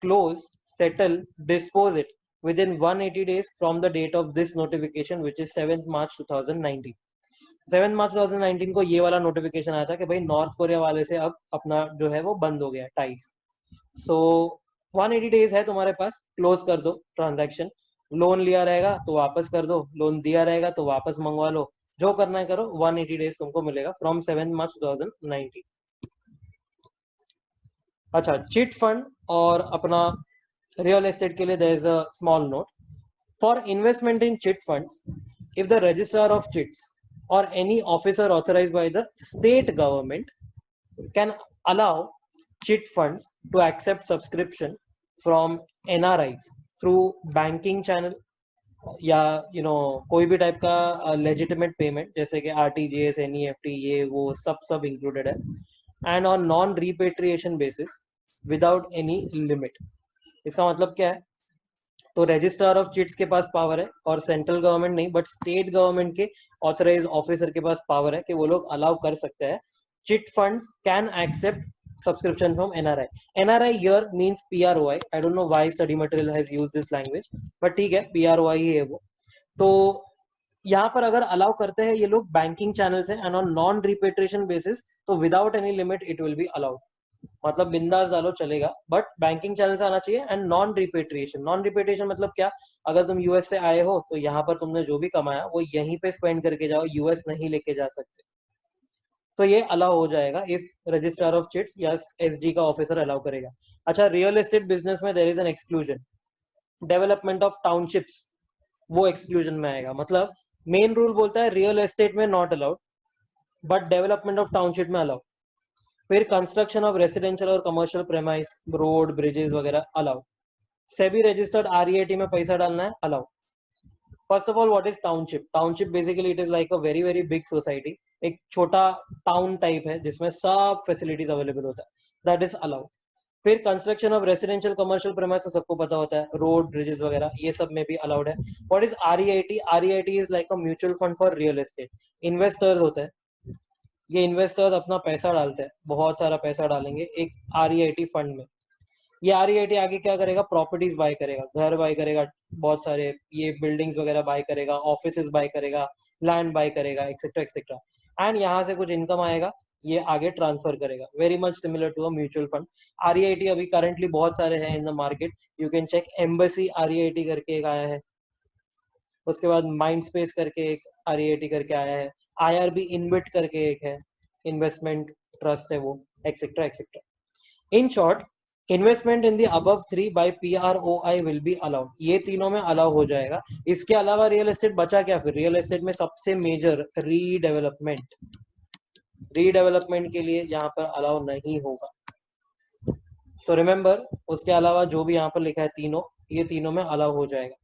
Close, settle, dispose it within 180 days from the date of this notification, which is 7th March 2019. 7 मार्च 2019 को ये वाला नोटिफिकेशन आया था कि भाई नॉर्थ कोरिया वाले से अब अपना जो है वो बंद हो गया टाइज. सो 180 डेज है तुम्हारे पास, क्लोज कर दो ट्रांजैक्शन. लोन लिया रहेगा तो वापस कर दो, लोन दिया रहेगा तो वापस मंगवा लो, जो करना है करो. 180 डेज तुमको मिलेगा फ्रॉम 7 मार्च 2019. अच्छा, चिट फंड और अपना रियल एस्टेट के लिए there is a small note. For investment in chit funds, if the registrar of chits or any officer authorized by the state government can allow chit funds to accept subscription from NRIs through banking channel या कोई भी type का legitimate payment जैसे कि RTGS, NEFT, ये वो सब included है, and on non repatriation basis without any limit. इसका मतलब क्या है? तो रजिस्ट्रार ऑफ चिट्स के पास पावर है, और सेंट्रल गवर्नमेंट नहीं बट स्टेट गवर्नमेंट के ऑथराइज ऑफिसर के पास पावर है कि वो लोग अलाउ कर सकते हैं. Chit funds can accept subscription from NRI. NRI here means PROI. I don't know why study material has used this language, but ठीक है, PROI ही है वो. तो यहाँ पर अगर अलाउ करते हैं ये लोग बैंकिंग चैनल से and on non repatriation basis, तो without any limit it will be allowed. मतलब बिंदास डालो चलेगा, बट बैंकिंग चैनल से आना चाहिए. And non repatriation, non repatriation मतलब क्या? अगर तुम यूएस से आए हो तो यहाँ पर तुमने जो भी कमाया वो यहीं पे स्पेंड करके जाओ, यूएस नहीं लेके जा सकते. तो ये अलाउ हो जाएगा इफ रजिस्ट्रार ऑफ चिट्स या SG का ऑफिसर अलाउ करेगा. अच्छा, रियल एस्टेट बिजनेस में there is an exclusion. Development of townships वो एक्सक्लूजन में आएगा. मतलब मेन रूल बोलता है रियल एस्टेट में not allowed, but development of township में अलाउ. फिर कंस्ट्रक्शन ऑफ रेसिडेंशियल और कमर्शियल प्रेमाइस, रोड, ब्रिजेस वगैरह अलाउ. सेबी रजिस्टर्ड REIT में पैसा डालना है, allow. First of all, what is township? Township basically it is like a very very big society. एक छोटा टाउन टाइप है जिसमें सब फैसिलिटीज अवेलेबल होता है, दैट इज अलाउड. फिर construction of residential commercial premise तो सबको पता होता है, रोड, ब्रिजेस वगैरह ये सब में भी अलाउड है. What is REIT? REIT is like a mutual fund for real estate. Investors होते हैं, ये इन्वेस्टर्स अपना पैसा डालते हैं, बहुत सारा पैसा डालेंगे एक REIT फंड में. ये REIT आगे क्या करेगा? प्रॉपर्टीज बाय करेगा, घर बाय करेगा, बहुत सारे ये बिल्डिंग्स वगैरह बाय करेगा, ऑफिसेज बाय करेगा, लैंड बाय करेगा, एक्सेट्रा एक्सेट्रा. एंड यहाँ से कुछ इनकम आएगा, ये आगे ट्रांसफर करेगा. Very much similar to a mutual fund. REIT अभी करंटली बहुत सारे हैं in the market. You can check. Embassy REIT करके एक आया है, उसके बाद माइंड स्पेस करके एक REIT करके आया है, IRB इनबिट करके एक है, इन्वेस्टमेंट ट्रस्ट है वो, etcetera etcetera. In short, investment in the above 3 by PROI will be allowed. ये तीनों में अलाउ हो जाएगा. इसके अलावा रियल एस्टेट बचा क्या फिर? रियल एस्टेट में सबसे मेजर रीडेवलपमेंट. रीडेवलपमेंट के लिए यहाँ पर अलाउ नहीं होगा. सो रिमेंबर, उसके अलावा जो भी यहाँ पर लिखा है तीनों, ये तीनों में अलाउ हो जाएगा.